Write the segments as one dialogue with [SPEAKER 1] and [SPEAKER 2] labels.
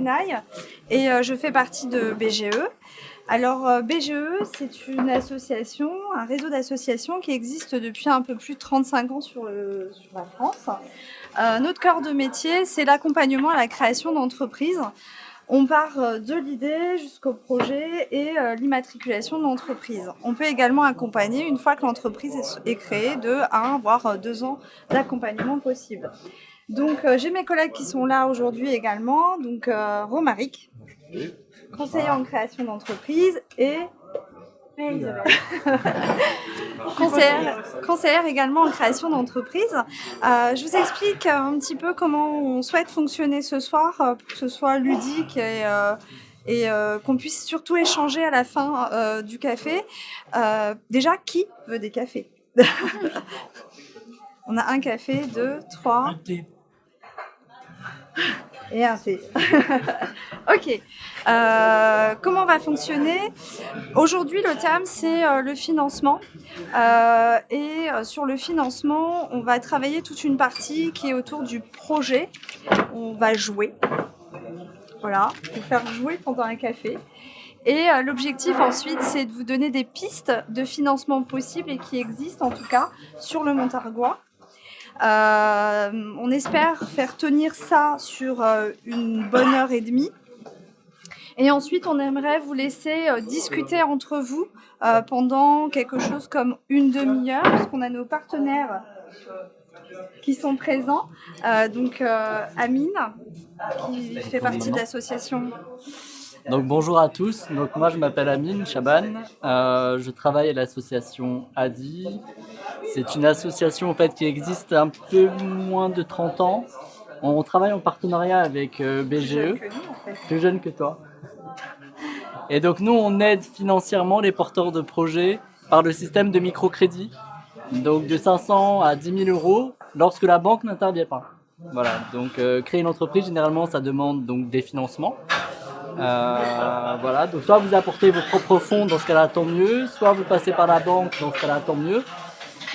[SPEAKER 1] Chenaille et je fais partie de BGE. Alors BGE, c'est une association, un réseau d'associations qui existe depuis un peu plus de 35 ans sur la France. Notre cœur de métier, c'est l'accompagnement à la création d'entreprises. On part de l'idée jusqu'au projet et l'immatriculation de l'entreprise. On peut également accompagner, une fois que l'entreprise est créée, de 1 voire 2 ans d'accompagnement possible. Donc j'ai mes collègues qui sont là aujourd'hui également, donc Romaric, conseiller en création d'entreprise, et Isabelle, conseillère également en création d'entreprise. Je vous explique un petit peu comment on souhaite fonctionner ce soir pour que ce soit ludique et qu'on puisse surtout échanger à la fin du café. Déjà, qui veut des cafés? On a un café, 2, 3...
[SPEAKER 2] Un thé.
[SPEAKER 1] Et un thé. Ok. Comment on va fonctionner? Aujourd'hui, le thème, c'est le financement. Et sur le financement, on va travailler toute une partie qui est autour du projet. On va jouer. Voilà, vous faire jouer pendant un café. Et l'objectif ensuite, c'est de vous donner des pistes de financement possibles et qui existent en tout cas sur le Montargois. On espère faire tenir ça sur une bonne heure et demie. Et ensuite, on aimerait vous laisser discuter entre vous pendant quelque chose comme une demi-heure, puisqu'on a nos partenaires qui sont présents. Donc, Amine, qui fait partie de l'association.
[SPEAKER 3] Donc bonjour à tous, donc moi je m'appelle Amine Chaban, je travaille à l'association ADI. C'est une association en fait qui existe un peu moins de 30 ans. On travaille en partenariat avec BGE, plus jeune que toi. Et donc nous on aide financièrement les porteurs de projets par le système de microcrédit, donc de 500 à 10 000 euros lorsque la banque n'intervient pas. Voilà, donc créer une entreprise généralement ça demande donc des financements. Voilà, donc soit vous apportez vos propres fonds, dans ce cas-là tant mieux, soit vous passez par la banque, dans ce cas-là tant mieux.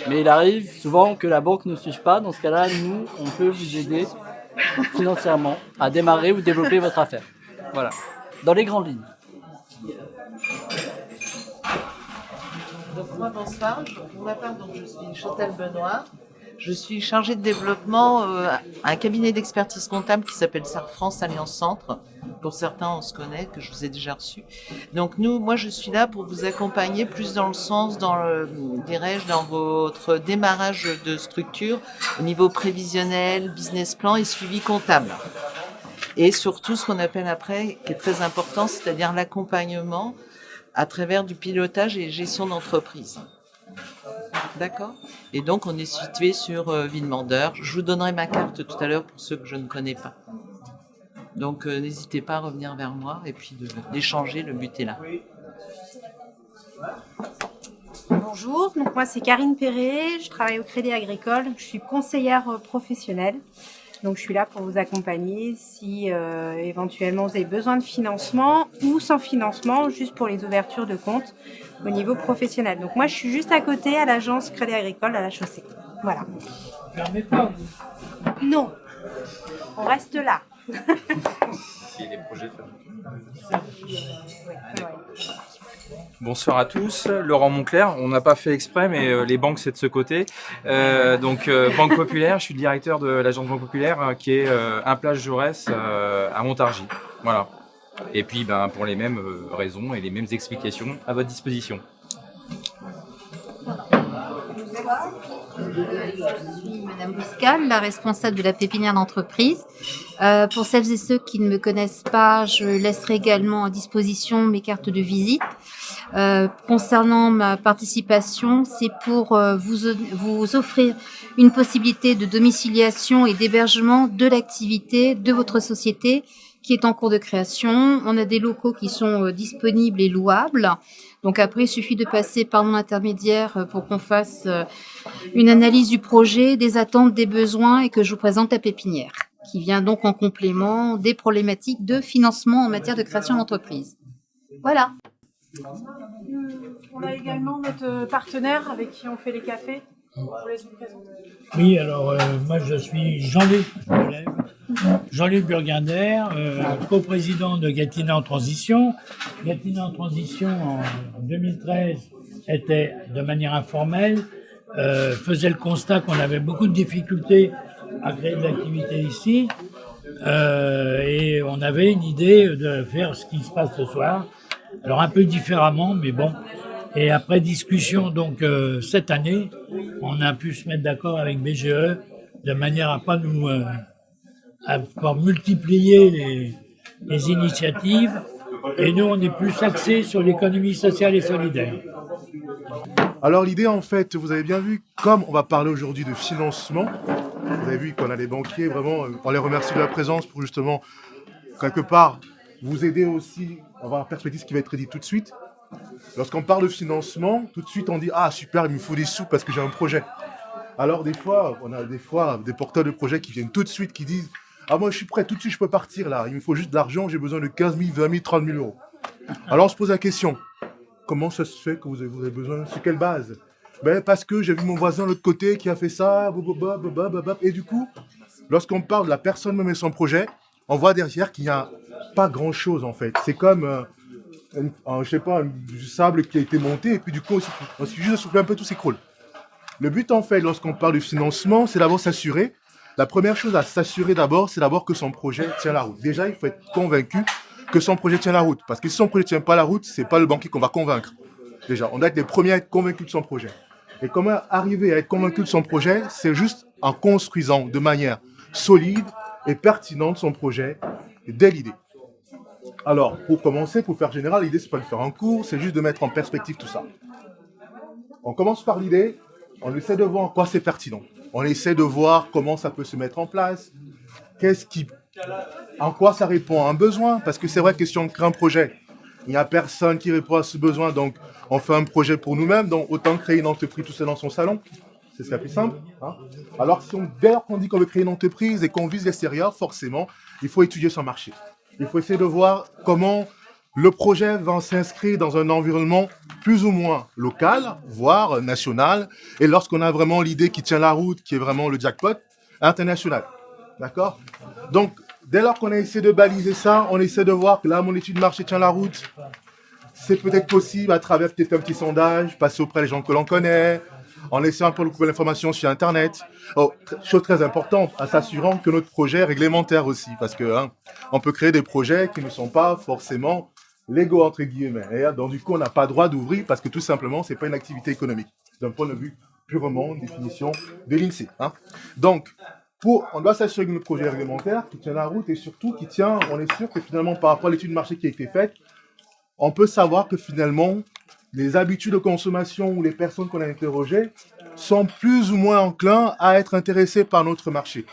[SPEAKER 3] Mais il arrive souvent que la banque ne suive pas, dans ce cas-là nous on peut vous aider financièrement à démarrer ou développer votre affaire. Voilà, dans les grandes lignes.
[SPEAKER 4] Donc moi bonsoir, pour ma part donc, je suis Chantal Benoît. Je suis chargée de développement à un cabinet d'expertise comptable qui s'appelle France Alliance Centre. Pour certains, on se connaît, que je vous ai déjà reçu. Donc moi, je suis là pour vous accompagner plus dans le sens, dans votre démarrage de structure au niveau prévisionnel, business plan et suivi comptable. Et surtout, ce qu'on appelle après, qui est très important, c'est-à-dire l'accompagnement à travers du pilotage et gestion d'entreprise. D'accord. Et donc, on est situé sur Villemandeur. Je vous donnerai ma carte tout à l'heure pour ceux que je ne connais pas. Donc, n'hésitez pas à revenir vers moi et puis d'échanger. Le but est là.
[SPEAKER 5] Bonjour, donc moi c'est Karine Perret, je travaille au Crédit Agricole, je suis conseillère professionnelle. Donc je suis là pour vous accompagner si éventuellement vous avez besoin de financement ou sans financement, juste pour les ouvertures de compte au niveau professionnel. Donc moi je suis juste à côté à l'agence Crédit Agricole à la Chaussée. Voilà.
[SPEAKER 2] Fermez pas.
[SPEAKER 5] Non, on reste là.
[SPEAKER 6] S'il y a des projets Bonsoir à tous, Laurent Monclerc. On n'a pas fait exprès, mais les banques c'est de ce côté. Banque Populaire, je suis le directeur de l'agence Banque Populaire qui est un place Jaurès à Montargis. Voilà. Et puis pour les mêmes raisons et les mêmes explications à votre disposition.
[SPEAKER 7] Je suis Madame Bouscal, la responsable de la pépinière d'entreprise. Pour celles et ceux qui ne me connaissent pas, je laisserai également à disposition mes cartes de visite. Concernant ma participation, c'est pour vous offrir une possibilité de domiciliation et d'hébergement de l'activité de votre société qui est en cours de création. On a des locaux qui sont disponibles et louables. Donc après, il suffit de passer par mon intermédiaire pour qu'on fasse une analyse du projet, des attentes, des besoins et que je vous présente la pépinière, qui vient donc en complément des problématiques de financement en matière de création d'entreprise. Voilà.
[SPEAKER 5] On a également notre partenaire avec qui on fait les cafés.
[SPEAKER 2] Oui, alors moi je suis Jean-Luc, je me lève. Jean-Luc Burgunder, coprésident de Gatineau en Transition. Gatineau en Transition en 2013 était de manière informelle, faisait le constat qu'on avait beaucoup de difficultés à créer de l'activité ici, et on avait une idée de faire ce qui se passe ce soir, alors un peu différemment, mais bon. Et après discussion, donc cette année, on a pu se mettre d'accord avec BGE de manière à pas nous à pouvoir multiplier les initiatives. Et nous, on est plus axé sur l'économie sociale et solidaire.
[SPEAKER 8] Alors l'idée, en fait, vous avez bien vu, comme on va parler aujourd'hui de financement, vous avez vu qu'on a des banquiers, vraiment, on les remercie de la présence pour justement, quelque part, vous aider aussi à avoir la perspective qui va être dit tout de suite. Lorsqu'on parle de financement, tout de suite on dit « Ah super, il me faut des sous parce que j'ai un projet ». Alors des fois, on a des porteurs de projets qui viennent tout de suite, qui disent « Ah moi je suis prêt, tout de suite je peux partir là, il me faut juste de l'argent, j'ai besoin de 15 000, 20 000, 30 000 euros ». Alors on se pose la question, comment ça se fait que vous avez besoin, sur quelle base? Ben parce que j'ai vu mon voisin de l'autre côté qui a fait ça, et du coup, lorsqu'on parle de la personne même et son projet, on voit derrière qu'il n'y a pas grand chose en fait. C'est comme... je sais pas, du sable qui a été monté et puis du coup, on suffit juste de souffler un peu, tout s'écroule. Le but en fait, lorsqu'on parle de financement, c'est d'abord s'assurer. La première chose à s'assurer d'abord, c'est d'abord que son projet tient la route. Déjà, il faut être convaincu que son projet tient la route. Parce que si son projet ne tient pas la route, c'est pas le banquier qu'on va convaincre. Déjà, on doit être les premiers à être convaincus de son projet. Et comment arriver à être convaincu de son projet? C'est juste en construisant de manière solide et pertinente son projet dès l'idée. Alors, pour commencer, pour faire général, l'idée, c'est pas de faire un cours, c'est juste de mettre en perspective tout ça. On commence par l'idée, on essaie de voir en quoi c'est pertinent. On essaie de voir comment ça peut se mettre en place, en quoi ça répond à un besoin, parce que c'est vrai que si on crée un projet, il n'y a personne qui répond à ce besoin, donc on fait un projet pour nous-mêmes, donc autant créer une entreprise tout seul dans son salon, c'est ce qui est plus simple. Hein. Alors, dès lors qu'on dit qu'on veut créer une entreprise et qu'on vise l'extérieur, forcément, il faut étudier son marché. Il faut essayer de voir comment le projet va s'inscrire dans un environnement plus ou moins local, voire national. Et lorsqu'on a vraiment l'idée qui tient la route, qui est vraiment le jackpot, international. D'accord? Donc, dès lors qu'on a essayé de baliser ça, on essaie de voir que là, mon étude de marché tient la route. C'est peut-être possible à travers peut-être un petit sondage, passer auprès des gens que l'on connaît, en essayant un peu de trouver l'information sur Internet. Oh, chose très importante, en s'assurant que notre projet est réglementaire aussi, parce que on peut créer des projets qui ne sont pas forcément légaux, entre guillemets. Et donc, du coup, on n'a pas le droit d'ouvrir parce que tout simplement, ce n'est pas une activité économique. D'un point de vue purement définition de l'INSEE. Hein. Donc, on doit s'assurer que notre projet est réglementaire, qui tient la route et surtout qui tient, on est sûr que finalement, par rapport à l'étude de marché qui a été faite, on peut savoir que finalement, les habitudes de consommation ou les personnes qu'on a interrogées sont plus ou moins enclins à être intéressés par notre marché.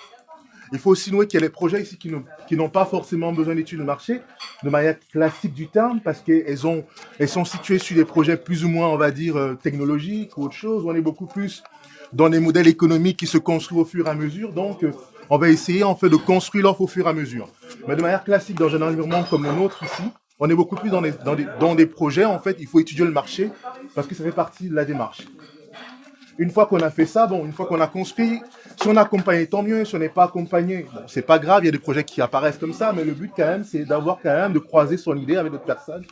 [SPEAKER 8] Il faut aussi noter qu'il y a des projets ici qui n'ont pas forcément besoin d'études de marché, de manière classique du terme, parce qu'elles sont situées sur des projets plus ou moins, on va dire, technologiques ou autre chose, où on est beaucoup plus dans des modèles économiques qui se construisent au fur et à mesure. Donc, on va essayer en fait de construire l'offre au fur et à mesure. Mais de manière classique, dans un environnement comme le nôtre ici, on est beaucoup plus dans des projets, en fait, il faut étudier le marché parce que ça fait partie de la démarche. Une fois qu'on a fait ça, une fois qu'on a construit, si on est accompagné, tant mieux. Si on n'est pas accompagné, c'est pas grave, il y a des projets qui apparaissent comme ça, mais le but quand même, c'est d'avoir quand même, de croiser son idée avec d'autres personnes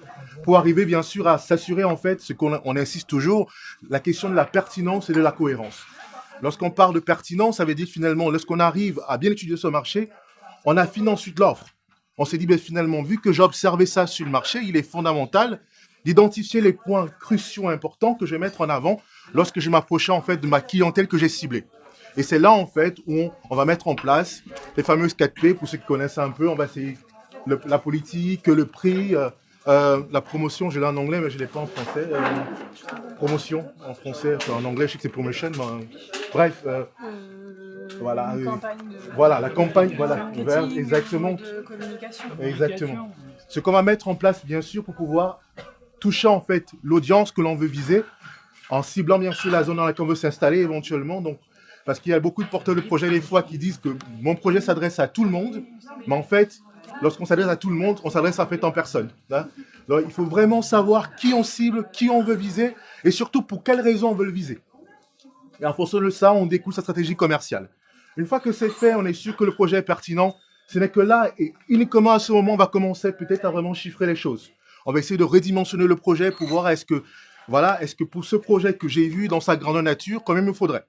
[SPEAKER 8] pour arriver bien sûr à s'assurer en fait, ce qu'on insiste toujours, la question de la pertinence et de la cohérence. Lorsqu'on parle de pertinence, ça veut dire finalement, lorsqu'on arrive à bien étudier ce marché, on affine ensuite l'offre. On s'est dit, finalement, vu que j'ai observé ça sur le marché, il est fondamental d'identifier les points cruciaux importants que je vais mettre en avant lorsque je m'approche en fait de ma clientèle que j'ai ciblée. Et c'est là en fait où on va mettre en place les fameuses 4P, pour ceux qui connaissent un peu, on va essayer la politique, le prix, la promotion, j'ai là en anglais mais je ne l'ai pas en français. Promotion en français, en anglais je sais que c'est promotion, mais, bref. Voilà, voilà, la campagne, voilà, exactement.
[SPEAKER 9] De communication.
[SPEAKER 8] Exactement. Ce qu'on va mettre en place, bien sûr, pour pouvoir toucher en fait l'audience que l'on veut viser, en ciblant bien sûr la zone dans laquelle on veut s'installer éventuellement. Donc, parce qu'il y a beaucoup de porteurs de projets des fois qui disent que mon projet s'adresse à tout le monde, mais en fait, lorsqu'on s'adresse à tout le monde, on s'adresse en fait en personne. Hein. Donc, il faut vraiment savoir qui on cible, qui on veut viser, et surtout pour quelles raisons on veut le viser. Et en fonction de ça, on découle sa stratégie commerciale. Une fois que c'est fait, on est sûr que le projet est pertinent. Ce n'est que là, et uniquement à ce moment, on va commencer peut-être à vraiment chiffrer les choses. On va essayer de redimensionner le projet pour voir est-ce que pour ce projet que j'ai vu dans sa grandeur nature, combien il me faudrait.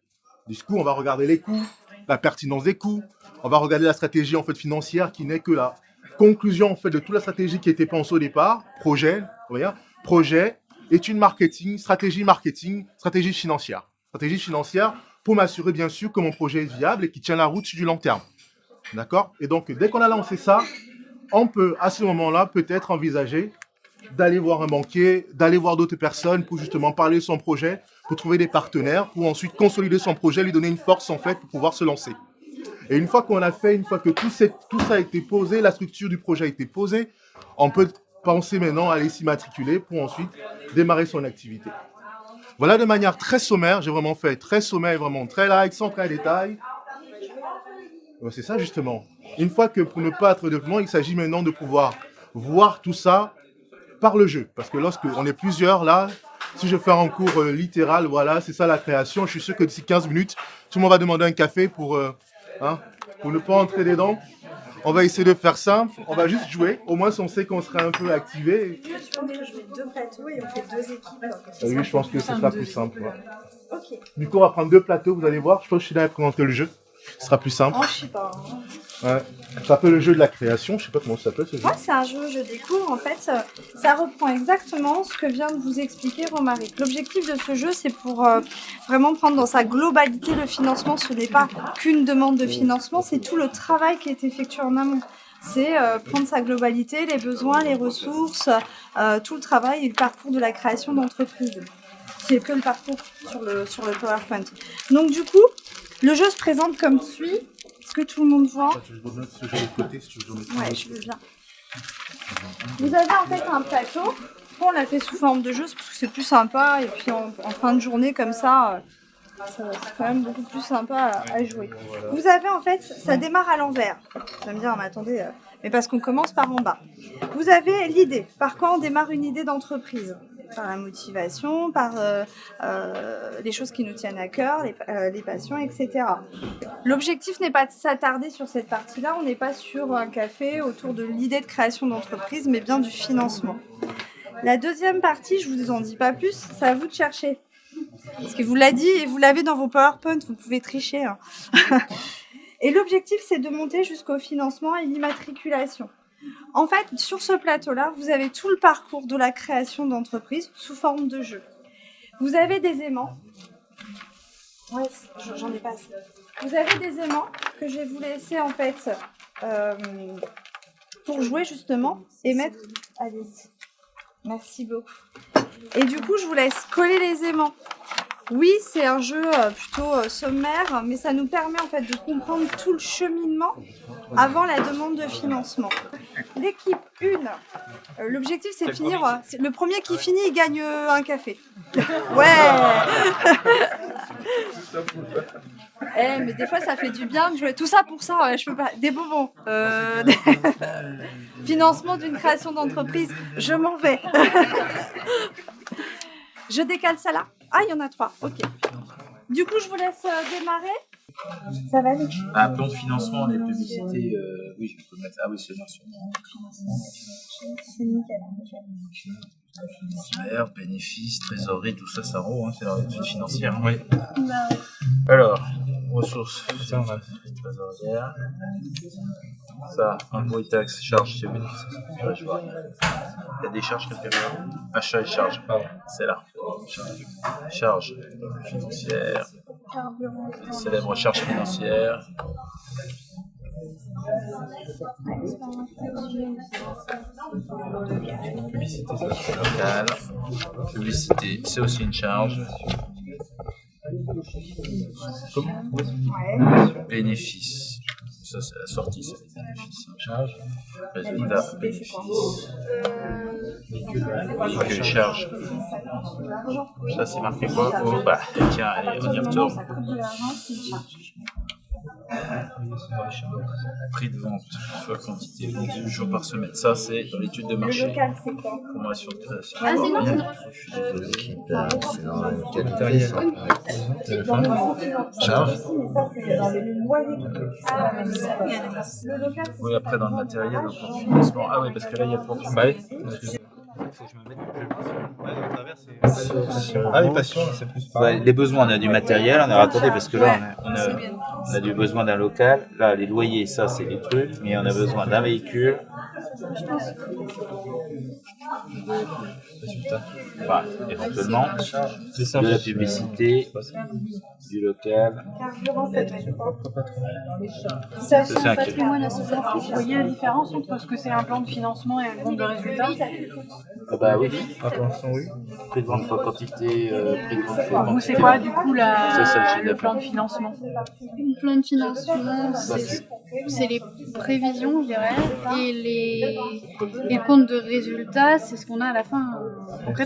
[SPEAKER 8] Du coup, on va regarder les coûts, la pertinence des coûts, on va regarder la stratégie en fait financière qui n'est que la conclusion en fait de toute la stratégie qui a été pensée au départ, projet, études marketing, stratégie financière. Stratégie financière pour m'assurer bien sûr que mon projet est viable et qu'il tient la route sur du long terme. D'accord? Et donc, dès qu'on a lancé ça, on peut à ce moment-là peut-être envisager d'aller voir un banquier, d'aller voir d'autres personnes pour justement parler de son projet, pour trouver des partenaires, pour ensuite consolider son projet, lui donner une force en fait pour pouvoir se lancer. Et une fois qu'on a fait, une fois que tout ça a été posé, la structure du projet a été posée, on peut penser maintenant à aller s'immatriculer pour ensuite démarrer son activité. Voilà de manière très sommaire, j'ai vraiment fait très sommaire, vraiment très light, sans très détail. C'est ça justement. Une fois que pour ne pas être devant, il s'agit maintenant de pouvoir voir tout ça par le jeu. Parce que lorsqu'on est plusieurs là, si je fais un cours littéral, voilà, c'est ça la création. Je suis sûr que d'ici 15 minutes, tout le monde va demander un café pour ne pas entrer dedans. On va essayer de faire simple, on va juste jouer. Au moins, si on sait qu'on sera un peu activé.
[SPEAKER 1] Je mets 2 plateaux et on fait 2 équipes.
[SPEAKER 8] Oui, je pense que ce sera plus simple. Ouais.
[SPEAKER 1] Ok.
[SPEAKER 8] Du coup, on va prendre 2 plateaux, vous allez voir. Je pense que je suis là à présenter le jeu. Ce sera plus simple.
[SPEAKER 1] Oh, je sais pas.
[SPEAKER 8] Ouais. Ça s'appelle le jeu de la création. Je sais pas comment ça s'appelle ce jeu.
[SPEAKER 1] Moi, c'est un jeu, je découvre. En fait, ça reprend exactement ce que vient de vous expliquer Romaric. L'objectif de ce jeu, c'est pour vraiment prendre dans sa globalité le financement. Ce n'est pas qu'une demande de financement, c'est tout le travail qui est effectué en amont. C'est prendre sa globalité, les besoins, les ressources, tout le travail et le parcours de la création d'entreprise. C'est que le parcours sur le PowerPoint. Donc du coup, le jeu se présente comme suit. Est-ce que tout le monde voit? Ouais, je veux bien. Vous avez en fait un plateau. On l'a fait sous forme de jeu parce que c'est plus sympa. Et puis en fin de journée comme ça, c'est quand même beaucoup plus sympa à jouer. Vous avez en fait, ça démarre à l'envers. Vous allez me dire, mais attendez, mais parce qu'on commence par en bas. Vous avez l'idée. Par quoi on démarre une idée d'entreprise? Par la motivation, par les choses qui nous tiennent à cœur, les passions, etc. L'objectif n'est pas de s'attarder sur cette partie-là, on n'est pas sur un café autour de l'idée de création d'entreprise, mais bien du financement. La deuxième partie, je ne vous en dis pas plus, c'est à vous de chercher. Parce que vous l'a dit et vous l'avez dans vos PowerPoint, vous pouvez tricher. Hein. Et l'objectif, c'est de monter jusqu'au financement et l'immatriculation. En fait, sur ce plateau-là, vous avez tout le parcours de la création d'entreprise sous forme de jeu. Vous avez des aimants. Ouais, j'en ai pas assez. Vous avez des aimants que je vais vous laisser en fait pour jouer justement et mettre. Allez-y. Merci beaucoup. Et du coup, je vous laisse coller les aimants. Oui, c'est un jeu plutôt sommaire, mais ça nous permet en fait de comprendre tout le cheminement avant la demande de financement. L'équipe 1, l'objectif c'est de finir. Le premier qui finit, il gagne un café. Ouais. Mais des fois ça fait du bien de jouer. Tout ça pour ça, je peux pas. Des bonbons. Financement d'une création d'entreprise, je m'en vais. Je décale ça là. Ah, il y en a 3, ok. Du coup, je vous laisse démarrer. Ça va aller.
[SPEAKER 9] Un plan de financement, les publicités, oui, je peux mettre. Ah oui, c'est bien sûr.
[SPEAKER 1] C'est nickel.
[SPEAKER 9] Transfert, bénéfices, trésorerie, tout ça, ça roule, hein, c'est la vie financière. Oui.
[SPEAKER 1] Bah, ouais.
[SPEAKER 9] Alors, ressources, ça, on a trésorière. Ça, impôts et taxes, charges, c'est bénéfices. Ouais, je vois rien. Il y a des charges quelque part. Achat et charges, pardon, c'est là. Charges financières. Célèbre charge financière. Publicité, c'est local. Publicité, c'est aussi une charge. Comment? Bénéfice. Ça, c'est la sortie, c'est les bénéfices. Charge. Résultat, bénéfice. Que charge. Ça, c'est marqué quoi? Oh, bah, tiens, allez, on y retourne. Dans les schémas. Prix de vente, soit quantité vendue jour par semaine. Ça, c'est dans l'étude de marché.
[SPEAKER 1] Le local, c'est quoi?
[SPEAKER 9] Formation de création.
[SPEAKER 7] Ah, c'est non,
[SPEAKER 10] C'est dans la qualité, ça.
[SPEAKER 9] Téléphone. Charge.
[SPEAKER 1] Mais ça, c'est dans les loyers. Le local, c'est
[SPEAKER 9] Oui, après dans le matériel, le plan de financement. Ah oui, parce que là, il y a le plan de financement.
[SPEAKER 10] Ah, les passions, c'est plus
[SPEAKER 11] Ouais, les besoins, on a du matériel, on a attendez parce que là on a du besoin d'un local. Là, les loyers, ça c'est des trucs, mais on a besoin d'un véhicule. Enfin, éventuellement, de la publicité, du local.
[SPEAKER 1] carburant, ça doit être quoi?
[SPEAKER 11] Ça, c'est un kilo.
[SPEAKER 12] Vous voyez la différence entre ce que c'est un plan de financement et un compte de résultat?
[SPEAKER 11] Ah bah oui, oui. Prix de vente par quantité, prix de vente par
[SPEAKER 12] Vous, c'est quoi du coup
[SPEAKER 11] Ça, c'est le chiffre
[SPEAKER 12] le
[SPEAKER 11] d'affaires.
[SPEAKER 12] plan de financement?
[SPEAKER 13] Le plan de financement, c'est les prévisions, je dirais, et le compte de résultat, c'est ce qu'on a à la fin.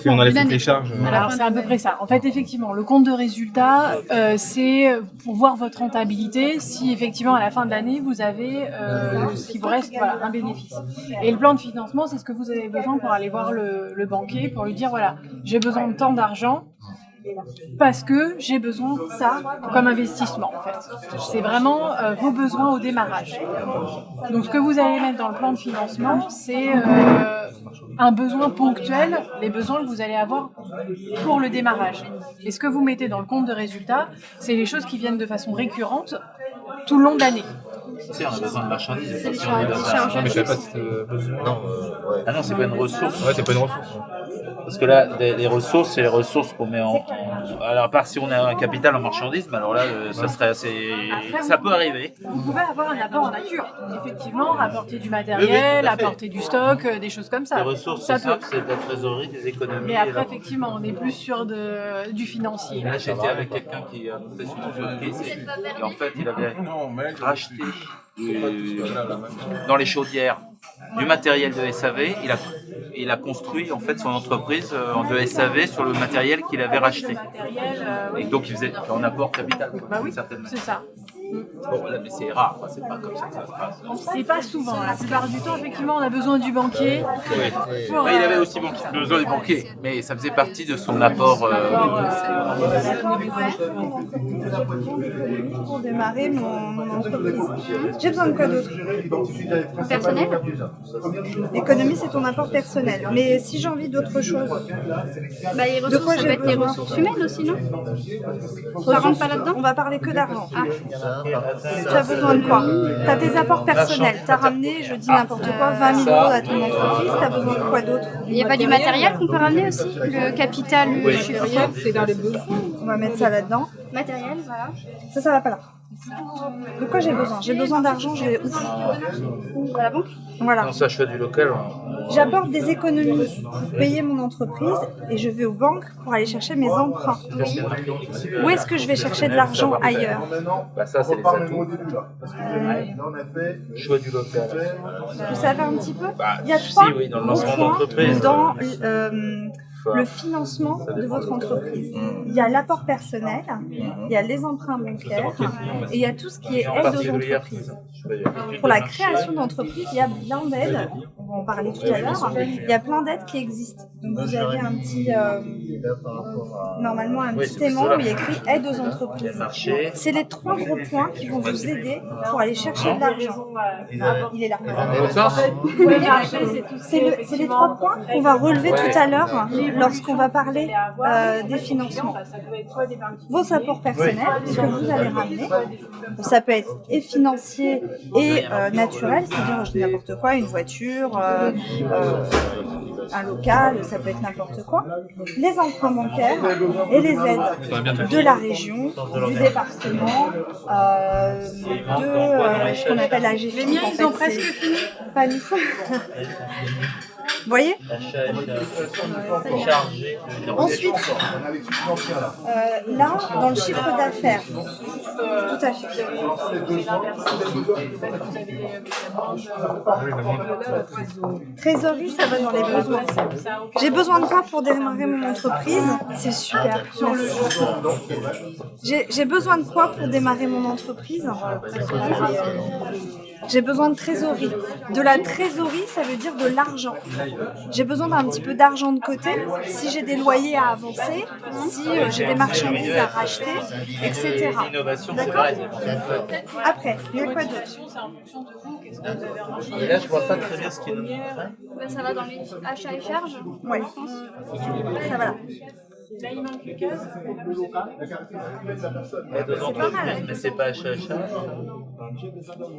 [SPEAKER 10] Si on a les charges.
[SPEAKER 12] Alors c'est à peu près ça. En fait, effectivement, le compte de résultat, c'est pour voir votre rentabilité, si effectivement à la fin de l'année vous avez ce qui vous reste, voilà, un bénéfice. Et le plan de financement, c'est ce que vous avez besoin pour aller voir le banquier, pour lui dire voilà, j'ai besoin de tant d'argent. Parce que j'ai besoin de ça comme investissement en fait. C'est vraiment vos besoins au démarrage. Donc ce que vous allez mettre dans le plan de financement, c'est un besoin ponctuel, les besoins que vous allez avoir pour le démarrage. Et ce que vous mettez dans le compte de résultat, c'est les choses qui viennent de façon récurrente tout le long de l'année.
[SPEAKER 11] Si, on a besoin de marchandises.
[SPEAKER 13] C'est les
[SPEAKER 11] Si on est dans
[SPEAKER 13] charges.
[SPEAKER 11] un-
[SPEAKER 10] Mais je savais pas si c'était besoin.
[SPEAKER 11] Ah non, c'est pas une ressource.
[SPEAKER 10] Ouais, c'est pas une ressource.
[SPEAKER 11] Parce que là, les ressources, c'est les ressources qu'on met en. Alors, à part si on a un capital en marchandises, mais alors là, ça serait assez. Ça peut arriver.
[SPEAKER 12] Vous pouvez avoir un apport en nature, effectivement, apporter du
[SPEAKER 11] Oui, oui,
[SPEAKER 12] matériel,
[SPEAKER 11] tout à fait.
[SPEAKER 12] apporter du stock, des choses comme ça.
[SPEAKER 11] Les ressources,
[SPEAKER 12] Ça
[SPEAKER 11] c'est
[SPEAKER 12] peut.
[SPEAKER 11] simple, c'est de la trésorerie, des économies.
[SPEAKER 12] Mais
[SPEAKER 11] et
[SPEAKER 12] après,
[SPEAKER 11] là-
[SPEAKER 12] effectivement, on est plus sur du financier.
[SPEAKER 11] Là, j'étais avec quelqu'un qui a monté son entreprise et en fait, il avait racheté dans les chaudières du matériel de SAV. Il a construit en fait son entreprise de SAV sur le matériel qu'il avait racheté. Et donc, il faisait en apport capital.
[SPEAKER 12] Bah oui,
[SPEAKER 11] d'une certaine manière.
[SPEAKER 12] c'est ça.
[SPEAKER 11] Bon, là, mais c'est rare, quoi, c'est pas comme ça que ça se passe.
[SPEAKER 12] C'est pas souvent. La plupart du temps, effectivement, on a besoin du banquier. Pour,
[SPEAKER 11] Ouais, il avait aussi besoin du banquier, mais ça faisait partie de son apport.
[SPEAKER 1] Pour démarrer mon entreprise. J'ai besoin de quoi d'autre?
[SPEAKER 13] Personnel?
[SPEAKER 1] L'économie, c'est ton apport personnel. Mais si j'ai envie d'autre chose,
[SPEAKER 13] Bah, les
[SPEAKER 1] de quoi
[SPEAKER 13] ressources, ça
[SPEAKER 1] j'ai
[SPEAKER 13] peut être les
[SPEAKER 1] besoin?
[SPEAKER 13] ressources humaines aussi, non? Ça rentre pas là-dedans?
[SPEAKER 1] On va parler que d'argent. Tu as besoin de quoi? Tu as tes apports personnels. Tu as ramené, je dis n'importe quoi, 20 000 € à ton entreprise. Tu as besoin de quoi d'autre?
[SPEAKER 13] Il n'y a pas du matériel qu'on peut ramener aussi? Le capital, le matériel,
[SPEAKER 12] c'est dans les besoins.
[SPEAKER 1] On va mettre ça là-dedans.
[SPEAKER 13] matériel, voilà.
[SPEAKER 1] Ça va pas là. De quoi j'ai besoin? J'ai besoin d'argent, je vais où?
[SPEAKER 13] À la banque?
[SPEAKER 1] Voilà.
[SPEAKER 11] Non, ça, je fais du local.
[SPEAKER 1] J'apporte des économies pour payer mon entreprise et je vais aux banques pour aller chercher mes emprunts. Où est-ce que je vais chercher de l'argent ailleurs?
[SPEAKER 11] Bah, ça, c'est les atouts. Choix du local.
[SPEAKER 1] Vous savez un petit peu?
[SPEAKER 11] Bah,
[SPEAKER 1] Il y a
[SPEAKER 11] si,
[SPEAKER 1] trois
[SPEAKER 11] oui, dans le
[SPEAKER 1] gros
[SPEAKER 11] lancement
[SPEAKER 1] points
[SPEAKER 11] d'entreprise.
[SPEAKER 1] dans le financement de votre entreprise. Il y a l'apport personnel, il y a les emprunts bancaires et il y a tout ce qui est aide aux entreprises. Pour la création d'entreprise, il y a plein d'aides. On va en parler tout à l'heure. Il y a plein d'aides qui existent. Donc vous avez un petit, normalement un petit aimant où il y a écrit aide aux entreprises. C'est les trois gros points qui vont vous aider pour aller chercher de l'argent. Il est là. C'est les trois points qu'on va relever tout à l'heure lorsqu'on va parler des financements. Vos apports personnels, ce que vous allez ramener, ça peut être et financier et naturel, c'est-à-dire je dis n'importe quoi, une voiture, un local, ça peut être n'importe quoi. Les emprunts bancaires et les aides de la région, du département, de ce qu'on appelle la gestion.
[SPEAKER 12] Les miens, ils ont presque fini.
[SPEAKER 1] Pas du tout. Vous voyez?
[SPEAKER 11] Chargé.
[SPEAKER 1] Ensuite, là, dans le chiffre d'affaires, tout à fait. Trésorerie, ça va dans les besoins. J'ai besoin de quoi pour démarrer mon entreprise? C'est super. J'ai besoin de quoi pour démarrer mon entreprise? J'ai besoin de trésorerie. De la trésorerie, ça veut dire de l'argent. J'ai besoin d'un petit peu d'argent de côté. Si j'ai des loyers à avancer, si j'ai des marchandises à racheter, etc. D'accord ? Après, il y a quoi d'autre?
[SPEAKER 11] Et là, je vois pas très bien ce qu'il y a.
[SPEAKER 13] Ça va dans les achats et charges.
[SPEAKER 1] Oui. Ça va là.
[SPEAKER 12] Là, il manque une case.
[SPEAKER 11] C'est pas mal. Mais c'est pas achat.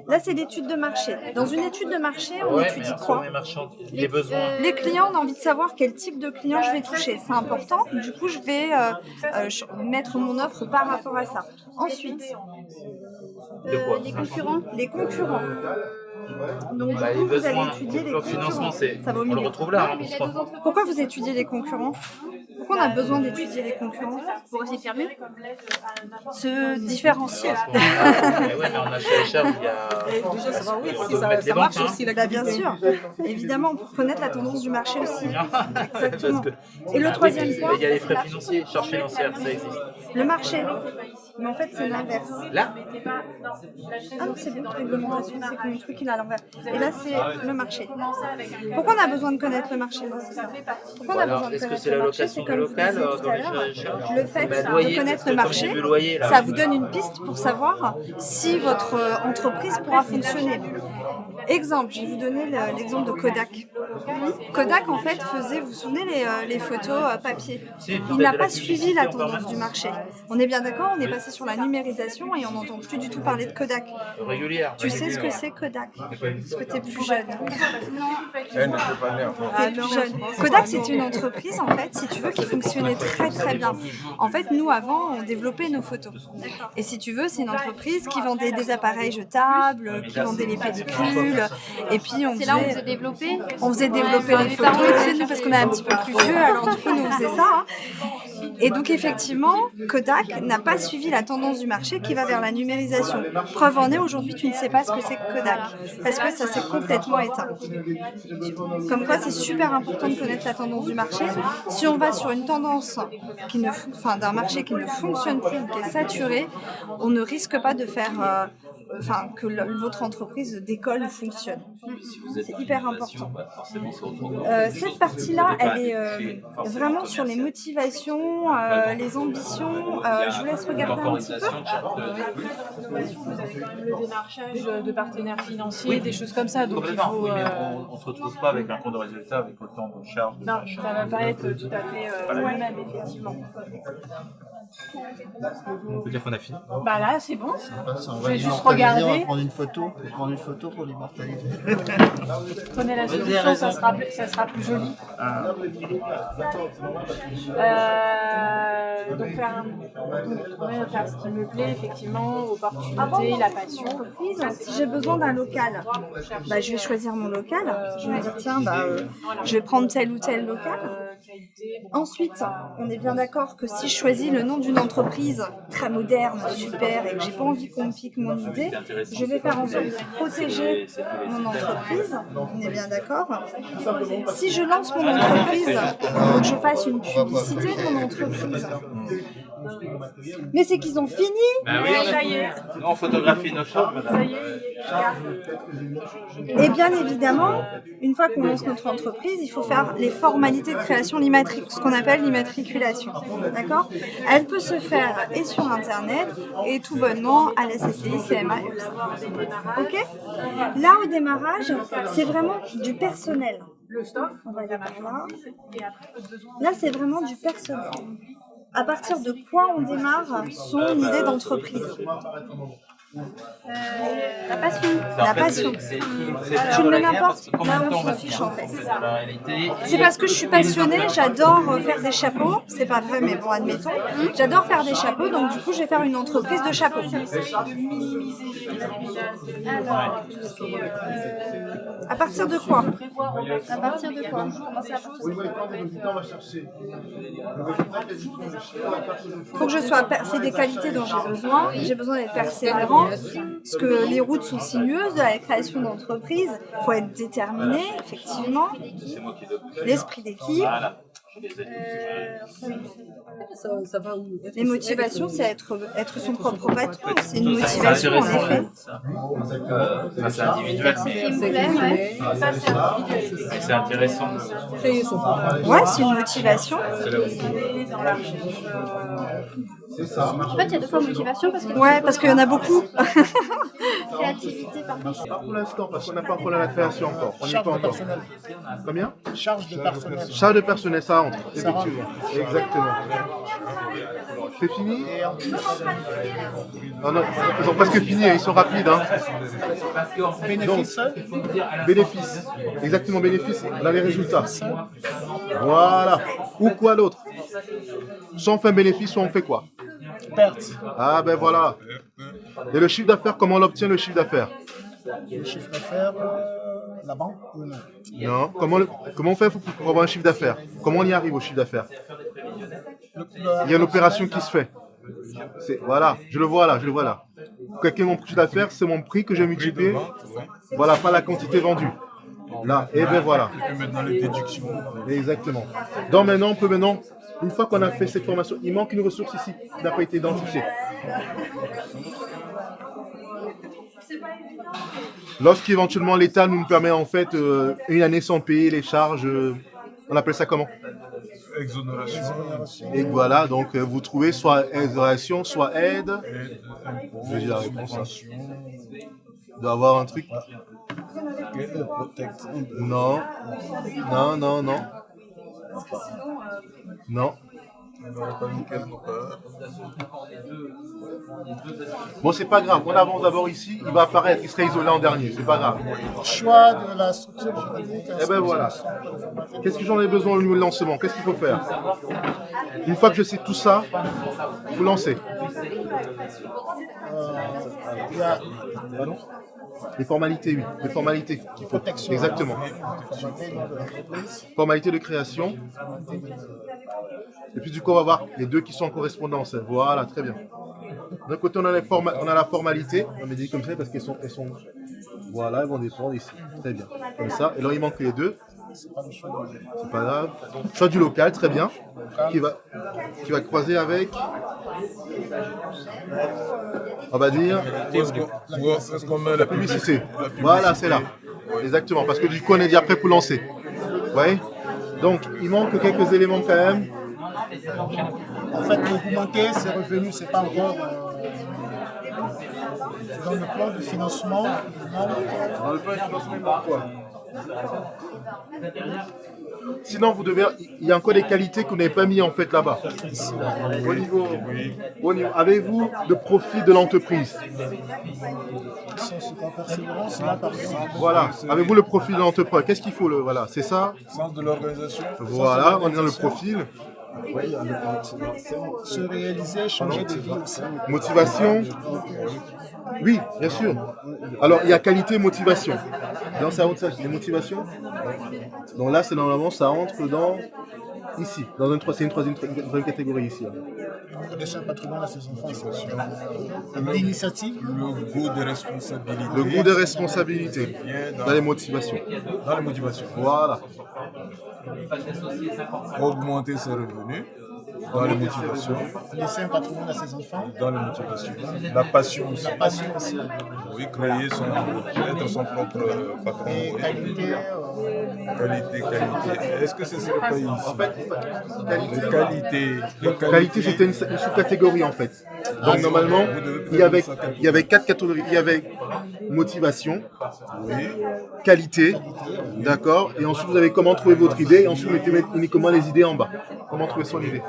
[SPEAKER 1] Là, c'est l'étude de marché. Dans une étude de marché, on étudie quoi?
[SPEAKER 11] Les besoins.
[SPEAKER 1] Les clients, on a envie de savoir quel type de client je vais toucher. C'est important. Du coup, je vais mettre mon offre par rapport à ça. Ensuite,
[SPEAKER 13] Les concurrents.
[SPEAKER 1] Les concurrents. Donc, du
[SPEAKER 11] Bah,
[SPEAKER 1] coup,
[SPEAKER 11] les
[SPEAKER 1] vous allez
[SPEAKER 11] besoins,
[SPEAKER 1] étudier les
[SPEAKER 11] le financement,
[SPEAKER 1] concurrents. Ça va au
[SPEAKER 11] on le
[SPEAKER 1] milieu.
[SPEAKER 11] retrouve là. Hein,
[SPEAKER 1] Pourquoi vous étudiez les concurrents? Pourquoi on a besoin d'étudier les concurrents?
[SPEAKER 13] Pour essayer de faire mieux.
[SPEAKER 1] Se différencier.
[SPEAKER 11] mais ouais, mais en achat et charge, il y a.
[SPEAKER 14] Déjà, savoir oui, si
[SPEAKER 11] faut
[SPEAKER 14] ça,
[SPEAKER 11] mettre les
[SPEAKER 14] ça marche
[SPEAKER 11] banques,
[SPEAKER 14] aussi
[SPEAKER 11] hein.
[SPEAKER 1] Bah, bien sûr, évidemment, pour connaître la tendance du marché aussi. Exactement. Et le troisième point,
[SPEAKER 11] Il y a les frais financiers, charges financières, ça existe.
[SPEAKER 1] le marché. Mais en fait, c'est l'inverse.
[SPEAKER 11] Là,
[SPEAKER 1] Ah non, c'est bon, réglementation, c'est que le truc il est à l'envers. Et là, c'est le marché. Pourquoi on a besoin de connaître le marché? Moi, c'est ça. Pourquoi on a
[SPEAKER 11] alors,
[SPEAKER 1] besoin de
[SPEAKER 11] est-ce que
[SPEAKER 1] connaître
[SPEAKER 11] c'est
[SPEAKER 1] le
[SPEAKER 11] la
[SPEAKER 1] marché?
[SPEAKER 11] location
[SPEAKER 1] C'est
[SPEAKER 11] de
[SPEAKER 1] comme je vous
[SPEAKER 11] local
[SPEAKER 1] disais tout
[SPEAKER 11] dans
[SPEAKER 1] à
[SPEAKER 11] les
[SPEAKER 1] l'heure.
[SPEAKER 11] charges?
[SPEAKER 1] Le fait
[SPEAKER 11] Bah,
[SPEAKER 1] de
[SPEAKER 11] loyer,
[SPEAKER 1] connaître
[SPEAKER 11] parce
[SPEAKER 1] le
[SPEAKER 11] que comme
[SPEAKER 1] marché,
[SPEAKER 11] j'ai vu loyer, là.
[SPEAKER 1] ça vous donne une piste pour savoir si votre entreprise pourra fonctionner. Exemple, je vais vous donner l'exemple de Kodak. Kodak, en fait, faisait, vous vous souvenez, les photos papier. Il n'a pas suivi la tendance du marché. On est bien d'accord, on est passé sur la numérisation et on n'entend plus du tout parler de Kodak.
[SPEAKER 11] Régulière.
[SPEAKER 1] Tu sais ce que c'est Kodak? Parce que tu es plus jeune.
[SPEAKER 8] Elle ne peut pas venir.
[SPEAKER 1] T'es plus jeune. Kodak, c'est une entreprise, en fait, si tu veux, qui fonctionnait très très bien. En fait, nous, avant, on développait nos photos. Et si tu veux, c'est une entreprise qui vendait des appareils jetables, qui vendait les pellicules. Et puis, on
[SPEAKER 13] C'est là où on
[SPEAKER 1] faisait...
[SPEAKER 13] s'est développé.
[SPEAKER 1] On faisait développer les photos, tu sais, nous, parce qu'on est un petit peu plus vieux, alors du coup, nous, on faisait ça. Hein. Et donc, effectivement, Kodak n'a pas suivi la tendance du marché qui va vers la numérisation. Preuve en est, aujourd'hui, tu ne sais pas ce que c'est que Kodak, parce que ça s'est complètement éteint. Comme quoi, c'est super important de connaître la tendance du marché. Si on va sur une tendance qui ne, enfin, d'un marché qui ne fonctionne plus, qui est saturé, on ne risque pas de faire... que votre entreprise décolle ou fonctionne. C'est hyper important. Cette partie-là, elle est vraiment sur les motivations, les ambitions. Je vous laisse regarder un petit peu.
[SPEAKER 12] Vous avez quand même le démarchage de partenaires financiers, des choses comme ça. Donc il faut,
[SPEAKER 11] Oui, mais on ne se retrouve pas avec un compte de résultat avec autant de charges.
[SPEAKER 12] non, ça va pas être tout à fait le même, effectivement.
[SPEAKER 6] On peut dire qu'on a fini.
[SPEAKER 12] Bah là, c'est bon.
[SPEAKER 10] On
[SPEAKER 12] Je
[SPEAKER 10] va
[SPEAKER 12] vais juste
[SPEAKER 10] l'immortaliser, on
[SPEAKER 12] regarder.
[SPEAKER 10] va prendre une photo. On va prendre une photo pour l'immortaliser.
[SPEAKER 12] Prenez la solution, ça sera plus joli. Donc faire ce qui me plaît, effectivement, opportunité, la passion.
[SPEAKER 1] Si j'ai besoin d'un local, bah, je vais choisir mon local. Je vais me dire, tiens, je vais prendre tel ou tel local. Ensuite, on est bien d'accord que si je choisis le nom d'une entreprise très moderne, super, et que j'ai pas envie qu'on me pique mon idée, je vais faire en sorte de protéger mon entreprise. On est bien d'accord. Si je lance mon entreprise, il faut que je fasse une publicité de mon entreprise. Mais c'est qu'ils ont fini.
[SPEAKER 11] Bah oui,
[SPEAKER 12] Ça y est.
[SPEAKER 11] on photographie nos charges,
[SPEAKER 12] Ça
[SPEAKER 11] madame.
[SPEAKER 12] y est.
[SPEAKER 1] Et bien évidemment, une fois qu'on lance notre entreprise, il faut faire les formalités de création, ce qu'on appelle l'immatriculation. D'accord? Elle peut se faire et sur Internet et tout bonnement à la CCI, CMA et URSSAF. Ok? Là, au démarrage, c'est vraiment du personnel.
[SPEAKER 12] Le stock,
[SPEAKER 1] On va aller par là.
[SPEAKER 12] et après, votre besoin.
[SPEAKER 1] Là, c'est vraiment du personnel. À partir de quoi on démarre son idée d'entreprise?
[SPEAKER 13] La passion.
[SPEAKER 1] La passion. Tu me mets n'importe. Là, on s'en fiche en fait. C'est parce que je suis passionnée, j'adore faire des chapeaux. C'est pas vrai, mais bon, admettons. J'adore faire des chapeaux, donc du coup, je vais faire une entreprise de chapeaux. À partir de quoi?
[SPEAKER 13] À partir de quoi?
[SPEAKER 1] Faut que je sois. C'est des qualités dont j'ai besoin. J'ai besoin d'être persévérant. Parce que les routes sont sinueuses de la création d'entreprise. Il faut être déterminé, effectivement. L'esprit d'équipe. Les motivations, c'est être son propre patron. C'est une motivation, en effet.
[SPEAKER 11] Ça, c'est individuel, mais c'est intéressant.
[SPEAKER 1] Ouais, c'est une motivation.
[SPEAKER 8] C'est ça.
[SPEAKER 13] En fait, il y a deux fois motivation parce que...
[SPEAKER 1] Ouais, parce qu'il y en a beaucoup.
[SPEAKER 13] Créativité, par contre.
[SPEAKER 8] Pas pour l'instant, parce qu'on n'a pas encore la création encore. On n'y est pas encore. Combien?
[SPEAKER 14] Charge de personnel.
[SPEAKER 8] Charge de personnel, ça entre, effectivement. Exactement. C'est fini? Non, non, ils ont presque fini, ils sont rapides. Hein.
[SPEAKER 14] Bénéfice.
[SPEAKER 8] Bénéfice. Exactement, bénéfice. On a les résultats. Voilà. Ou quoi d'autre? Soit on fait un bénéfice, soit on fait quoi?
[SPEAKER 14] Perte.
[SPEAKER 8] Ah ben voilà. Et le chiffre d'affaires, comment on obtient le chiffre d'affaires?
[SPEAKER 14] Le chiffre d'affaires, la banque ou non?
[SPEAKER 8] Non. Comment on fait pour avoir un chiffre d'affaires? Comment on y arrive au chiffre d'affaires? Il y a une opération qui se fait. Voilà, je le vois là, je le vois là. Quelqu'un mon chiffre d'affaires, c'est mon prix que j'ai multiplié. Voilà, pas la quantité vendue. Là, et ben voilà.
[SPEAKER 9] Maintenant les déductions.
[SPEAKER 8] Exactement. Donc maintenant, on peut une fois qu'on a fait cette formation, il manque une ressource ici qui n'a pas été identifiée. Lorsqu'éventuellement l'État nous permet en fait une année sans payer les charges, on appelle ça comment?
[SPEAKER 9] Exonération.
[SPEAKER 8] Et voilà, donc vous trouvez soit exonération, soit aide. Je dis la réponse. Il doit avoir un truc. Non. Non, non, non. Non. Bon, c'est pas grave. On avance d'abord ici. Il va apparaître. Il sera isolé en dernier. C'est pas grave.
[SPEAKER 14] Choix de la structure juridique.
[SPEAKER 8] Eh ben voilà. Qu'est-ce que j'en ai besoin au niveau de lancement? Qu'est-ce qu'il faut faire? Une fois que je sais tout ça, vous lancez. Les formalités, oui. Les formalités qu'il faut. Exactement. Formalité de création. Et puis du coup, on va voir les deux qui sont en correspondance. Voilà, très bien. D'un côté, on a la formalité. On me dit comme ça parce qu'elles sont... Voilà, elles vont dépendre ici. Très bien. Comme ça. Et là, il manque les deux. C'est pas grave. Choix du local, très bien. Qui va croiser avec... On va dire...
[SPEAKER 9] Est-ce qu'on met la
[SPEAKER 8] publicité? Voilà, c'est là. Exactement. Parce que du coup, on est déjà prêt pour lancer. Vous voyez? Donc, il manque quelques éléments quand même.
[SPEAKER 14] En fait, vous manquez, ces revenus, c'est pas encore dans le plan de financement.
[SPEAKER 8] Dans le plan de financement, il manque quoi? Sinon, il y a encore des qualités que vous n'avez pas mis en fait là-bas. Au niveau, avez-vous le profit de l'entreprise? Voilà. Avez-vous le profil de l'entreprise? Qu'est-ce qu'il faut? Voilà, c'est ça.
[SPEAKER 9] Sens de l'organisation.
[SPEAKER 8] Voilà, on est dans le profil.
[SPEAKER 14] Oui, se réaliser, changer de vie aussi.
[SPEAKER 8] Motivation. Oui, bien sûr. Alors, il y a qualité et motivation. Dans ça rentre ça, les motivations. Donc là, c'est normalement, ça entre dans ici. C'est une troisième catégorie ici.
[SPEAKER 14] Le dessin patrimoine à ses enfants, c'est l'initiative.
[SPEAKER 9] Le goût de responsabilité.
[SPEAKER 8] Le goût de responsabilité. Dans les motivations.
[SPEAKER 9] Dans les motivations.
[SPEAKER 8] Voilà.
[SPEAKER 9] Augmenter ses revenus. Dans les motivations.
[SPEAKER 14] Laisser un patrimoine à ses enfants.
[SPEAKER 9] Dans les motivations. La passion aussi.
[SPEAKER 14] La passion aussi.
[SPEAKER 9] Oui, être son propre patron.
[SPEAKER 14] Et qualité.
[SPEAKER 9] Qualité. Est-ce que c'est ce que tu ici?
[SPEAKER 8] En fait,
[SPEAKER 9] qualité,
[SPEAKER 8] c'était une sous-catégorie en fait. Donc normalement, il y avait 4 catégories. Il y avait motivation, qualité, d'accord. Et ensuite, vous avez comment trouver votre idée. Et ensuite, vous mettez uniquement les idées en bas. Comment trouver son idée.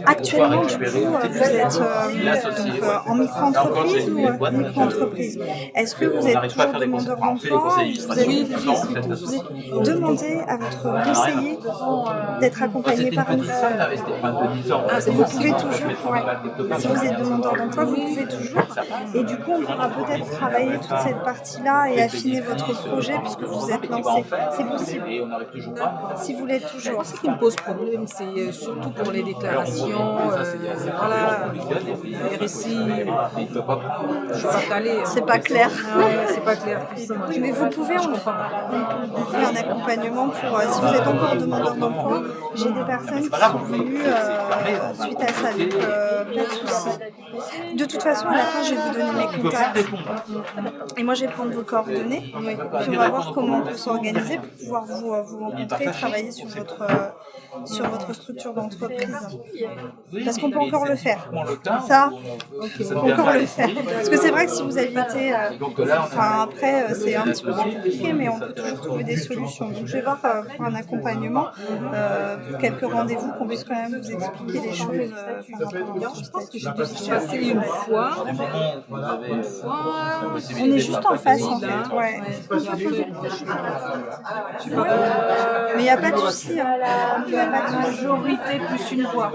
[SPEAKER 1] Actuellement, du coup, vous êtes en micro-entreprise ou micro-entreprise? Est-ce que vous êtes toujours demandeur d'emploi? Vous êtes demandé à votre conseiller d'être accompagné par une vous pouvez toujours, ouais. Si vous êtes demandeur d'emploi, vous pouvez toujours. Et du coup, on pourra peut-être travailler toute cette partie-là et affiner votre projet puisque vous êtes lancé. C'est possible. Si vous l'êtes toujours.
[SPEAKER 15] Ce qui me pose problème, c'est surtout pour les déclarations, voilà, les récits. Je suis pas calée.
[SPEAKER 1] C'est pas clair.
[SPEAKER 15] Ouais, c'est pas clair.
[SPEAKER 1] Mais vous pouvez, on fait un accompagnement pour, si vous êtes encore demandeur d'emploi, j'ai des personnes qui sont venues suite à ça, donc pas de souci. De toute façon, à la fin, je vais vous donner mes contacts. Et moi, je vais prendre vos coordonnées. Puis on va voir comment on peut s'organiser pour pouvoir vous rencontrer et travailler sur votre structure d'entreprise. Parce qu'on peut encore le faire. Ça, on peut encore le faire. Parce que c'est vrai que si vous avez été... Enfin, après, c'est un petit peu plus compliqué, mais on peut toujours trouver des solutions. Donc, je vais voir pour un accompagnement, pour quelques rendez-vous, qu'on puisse quand même vous expliquer les choses.
[SPEAKER 15] Je pense que j'ai dû passer une fois.
[SPEAKER 1] On est juste en face, en fait. Ouais. Mais il n'y a pas de souci.
[SPEAKER 12] La majorité plus une voix.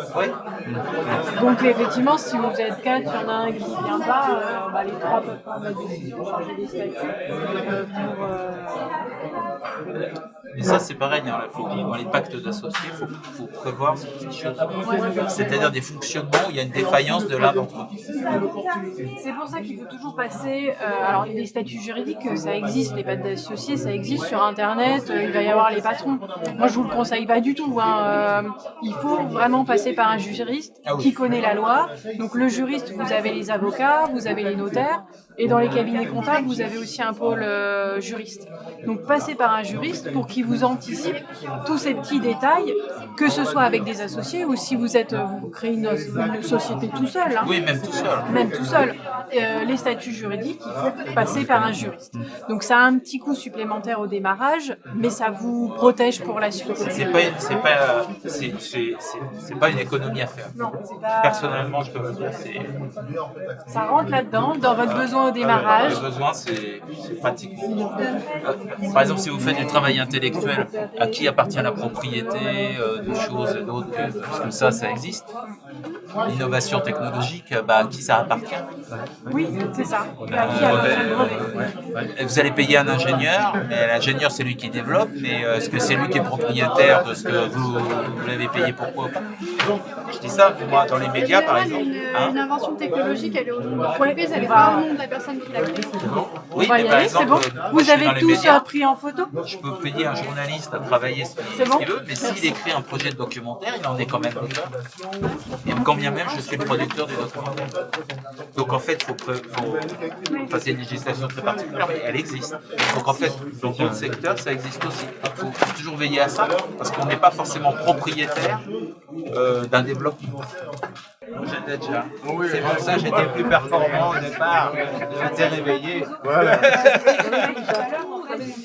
[SPEAKER 12] Donc effectivement, si vous êtes 4, il y en a un qui ne vient pas, les 3 peuvent prendre la décision de changer les statuts
[SPEAKER 11] Et ça, c'est pareil, hein, dans les pactes d'associés, il faut prévoir ces petites choses. C'est-à-dire des fonctionnements où il y a une défaillance de l'un d'entre eux.
[SPEAKER 12] C'est pour ça qu'il faut toujours passer. Alors, les statuts juridiques, ça existe, les pactes d'associés, ça existe sur Internet, il va y avoir les patrons. Moi, je vous le conseille pas du tout. Il faut vraiment passer par un juriste qui connaît la loi. Donc, le juriste, vous avez les avocats, vous avez les notaires, et dans les cabinets comptables, vous avez aussi un pôle juriste. Donc, passez par un juriste pour qu'il vous anticipe tous ces petits détails, que ce soit avec des associés ou si vous créez une société tout seul.
[SPEAKER 11] Oui, même tout seul.
[SPEAKER 12] Même tout seul. Les statuts juridiques, il faut passer par un juriste. Donc ça a un petit coût supplémentaire au démarrage, mais ça vous protège pour la suite.
[SPEAKER 11] C'est pas une économie à faire.
[SPEAKER 12] Non, c'est pas...
[SPEAKER 11] Personnellement, je peux vous dire,
[SPEAKER 12] ça rentre là-dedans, dans votre besoin au démarrage.
[SPEAKER 11] Le besoin, c'est pratique. Par exemple, si vous faites du travail intellectuel, à qui appartient la propriété de choses et d'autres, parce que ça existe. L'innovation technologique, à qui ça appartient?
[SPEAKER 12] Oui, c'est ça. À qui appartient le brevet?
[SPEAKER 11] Vous allez payer un ingénieur, mais l'ingénieur c'est lui qui développe, mais est-ce que c'est lui qui est propriétaire de ce que vous l'avez payé? Pourquoi pas? Je dis ça, moi dans les médias par exemple.
[SPEAKER 13] Une invention technologique, elle est au nom de l'entreprise, elle n'est pas au nom de la personne qui l'a créée.
[SPEAKER 11] Oui, mais par exemple,
[SPEAKER 12] bon. Vous avez tous pris en photo?
[SPEAKER 11] Je peux payer un journaliste à travailler ce qu'il veut, mais s'il écrit un projet de documentaire, il en est quand même déjà. Et quand bien même je suis le producteur du documentaire. Donc en fait, c'est une législation très particulière, mais elle existe. Donc en fait, dans d'autres secteurs, ça existe aussi. Il faut toujours veiller à ça, parce qu'on n'est pas forcément propriétaire d'un développement. J'étais déjà. C'est pour ça que j'étais plus performant au départ. J'étais réveillé.
[SPEAKER 8] Voilà.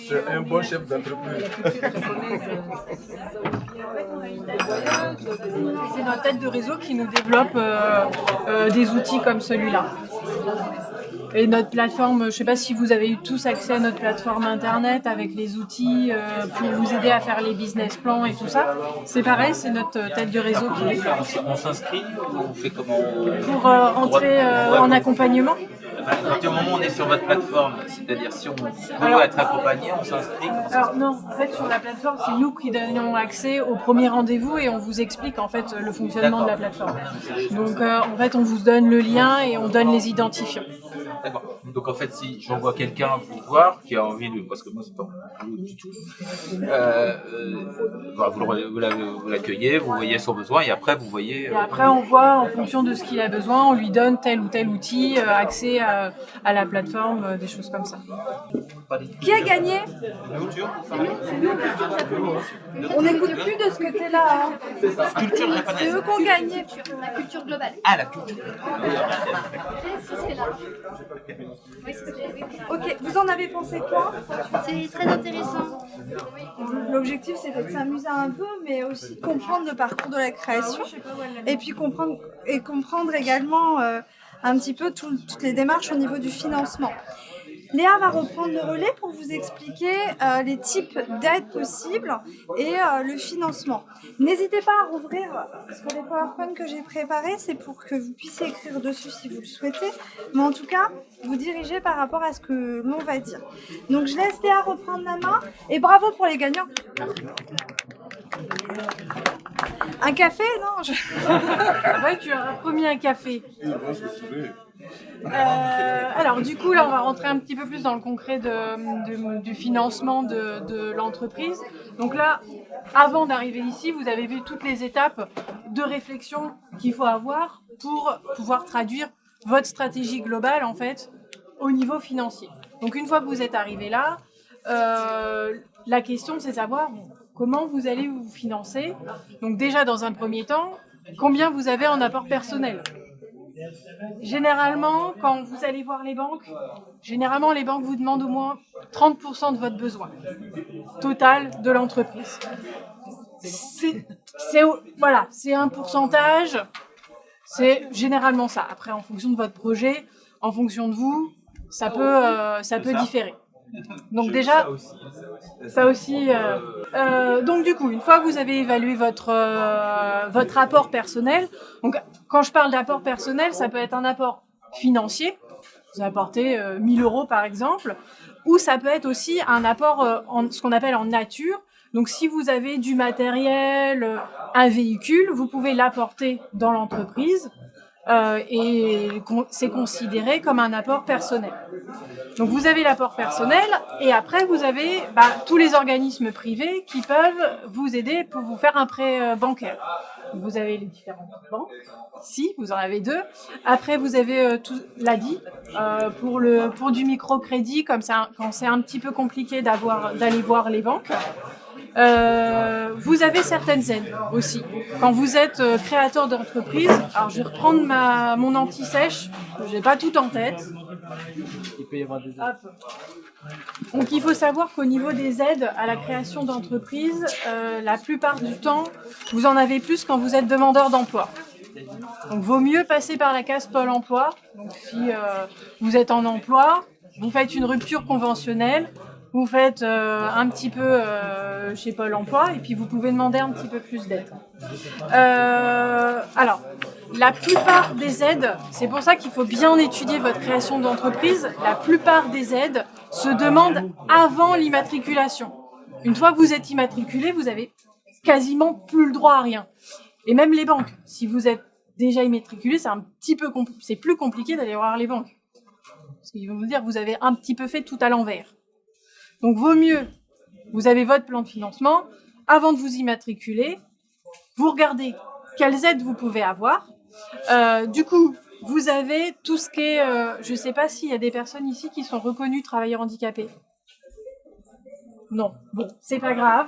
[SPEAKER 8] C'est un bon chef d'entreprise.
[SPEAKER 12] C'est notre tête de réseau qui nous développe des outils comme celui-là. Et notre plateforme, je ne sais pas si vous avez eu tous accès à notre plateforme internet avec les outils pour vous aider à faire les business plans et tout ça. C'est pareil, c'est notre tête de réseau qui est là.
[SPEAKER 11] On s'inscrit, on fait comment?
[SPEAKER 12] Pour entrer en accompagnement.
[SPEAKER 11] À partir du moment où on est sur votre plateforme, c'est-à-dire si on veut être accompagné, on s'inscrit.
[SPEAKER 12] Alors non, en fait sur la plateforme, c'est nous qui donnons accès au premier rendez-vous et on vous explique en fait le fonctionnement de la plateforme. Donc en fait on vous donne le lien et on donne les identifiants.
[SPEAKER 11] D'accord. Donc en fait, si j'envoie quelqu'un vous voir qui a envie de, parce que moi c'est pas du tout, vous l'accueillez, vous voyez son besoin et après vous voyez.
[SPEAKER 12] Et après on voit en fonction de ce qu'il a besoin, on lui donne tel ou tel outil, accès à la plateforme, des choses comme ça.
[SPEAKER 1] Qui a gagné? On n'écoute plus de ce côté-là. Hein.
[SPEAKER 11] Culture japonaise.
[SPEAKER 1] C'est eux qui ont gagné.
[SPEAKER 13] La culture globale.
[SPEAKER 11] Ah, la culture.
[SPEAKER 13] C'est là.
[SPEAKER 1] Ok, vous en avez pensé quoi?
[SPEAKER 13] C'est très intéressant.
[SPEAKER 1] L'objectif, c'était de s'amuser un peu, mais aussi de comprendre le parcours de la création, et puis comprendre également un petit peu toutes les démarches au niveau du financement. Léa va reprendre le relais pour vous expliquer les types d'aides possibles et le financement. N'hésitez pas à rouvrir, parce que les PowerPoint que j'ai préparés, c'est pour que vous puissiez écrire dessus si vous le souhaitez, mais en tout cas, vous dirigez par rapport à ce que l'on va dire. Donc je laisse Léa reprendre la main, et bravo pour les gagnants. Un café, non
[SPEAKER 12] Ouais, tu as promis un café. Alors du coup là on va rentrer un petit peu plus dans le concret du financement de l'entreprise. Donc là, avant d'arriver ici, vous avez vu toutes les étapes de réflexion qu'il faut avoir pour pouvoir traduire votre stratégie globale en fait au niveau financier. Donc une fois que vous êtes arrivé là, la question c'est de savoir comment vous allez vous financer. Donc déjà dans un premier temps, combien vous avez en apport personnel. Généralement, quand vous allez voir les banques, les banques vous demandent au moins 30% de votre besoin total de l'entreprise. C'est un pourcentage, c'est généralement ça. Après, en fonction de votre projet, en fonction de vous, ça peut différer. Donc déjà, ça aussi. Donc du coup, une fois que vous avez évalué votre apport personnel, donc quand je parle d'apport personnel, ça peut être un apport financier, vous apportez 1000 € par exemple, ou ça peut être aussi un apport ce qu'on appelle en nature. Donc si vous avez du matériel, un véhicule, vous pouvez l'apporter dans l'entreprise. Et c'est considéré comme un apport personnel. Donc vous avez l'apport personnel et après vous avez tous les organismes privés qui peuvent vous aider pour vous faire un prêt bancaire. Vous avez les différentes banques, si vous en avez 2. Après vous avez l'ADI pour du microcrédit, comme ça quand c'est un petit peu compliqué d'aller voir les banques. Vous avez certaines aides aussi. Quand vous êtes créateur d'entreprise, alors je vais reprendre mon anti-sèche, je n'ai pas tout en tête.
[SPEAKER 3] Il peut y avoir des aides.
[SPEAKER 12] Hop. Donc il faut savoir qu'au niveau des aides à la création d'entreprise, la plupart du temps, vous en avez plus quand vous êtes demandeur d'emploi. Donc vaut mieux passer par la case Pôle emploi. Donc si vous êtes en emploi, vous faites une rupture conventionnelle, vous faites un petit peu chez Pôle emploi et puis vous pouvez demander un petit peu plus d'aide. Alors, la plupart des aides, c'est pour ça qu'il faut bien étudier votre création d'entreprise, la plupart des aides se demandent avant l'immatriculation. Une fois que vous êtes immatriculé, vous avez quasiment plus le droit à rien. Et même les banques, si vous êtes déjà immatriculé, c'est plus compliqué d'aller voir les banques. Parce qu'ils vont vous dire que vous avez un petit peu fait tout à l'envers. Donc, vaut mieux, vous avez votre plan de financement, avant de vous immatriculer, vous regardez quelles aides vous pouvez avoir. Du coup, vous avez tout ce qui est... je ne sais pas s'il y a des personnes ici qui sont reconnues travailleurs handicapés. Non, bon, c'est pas grave.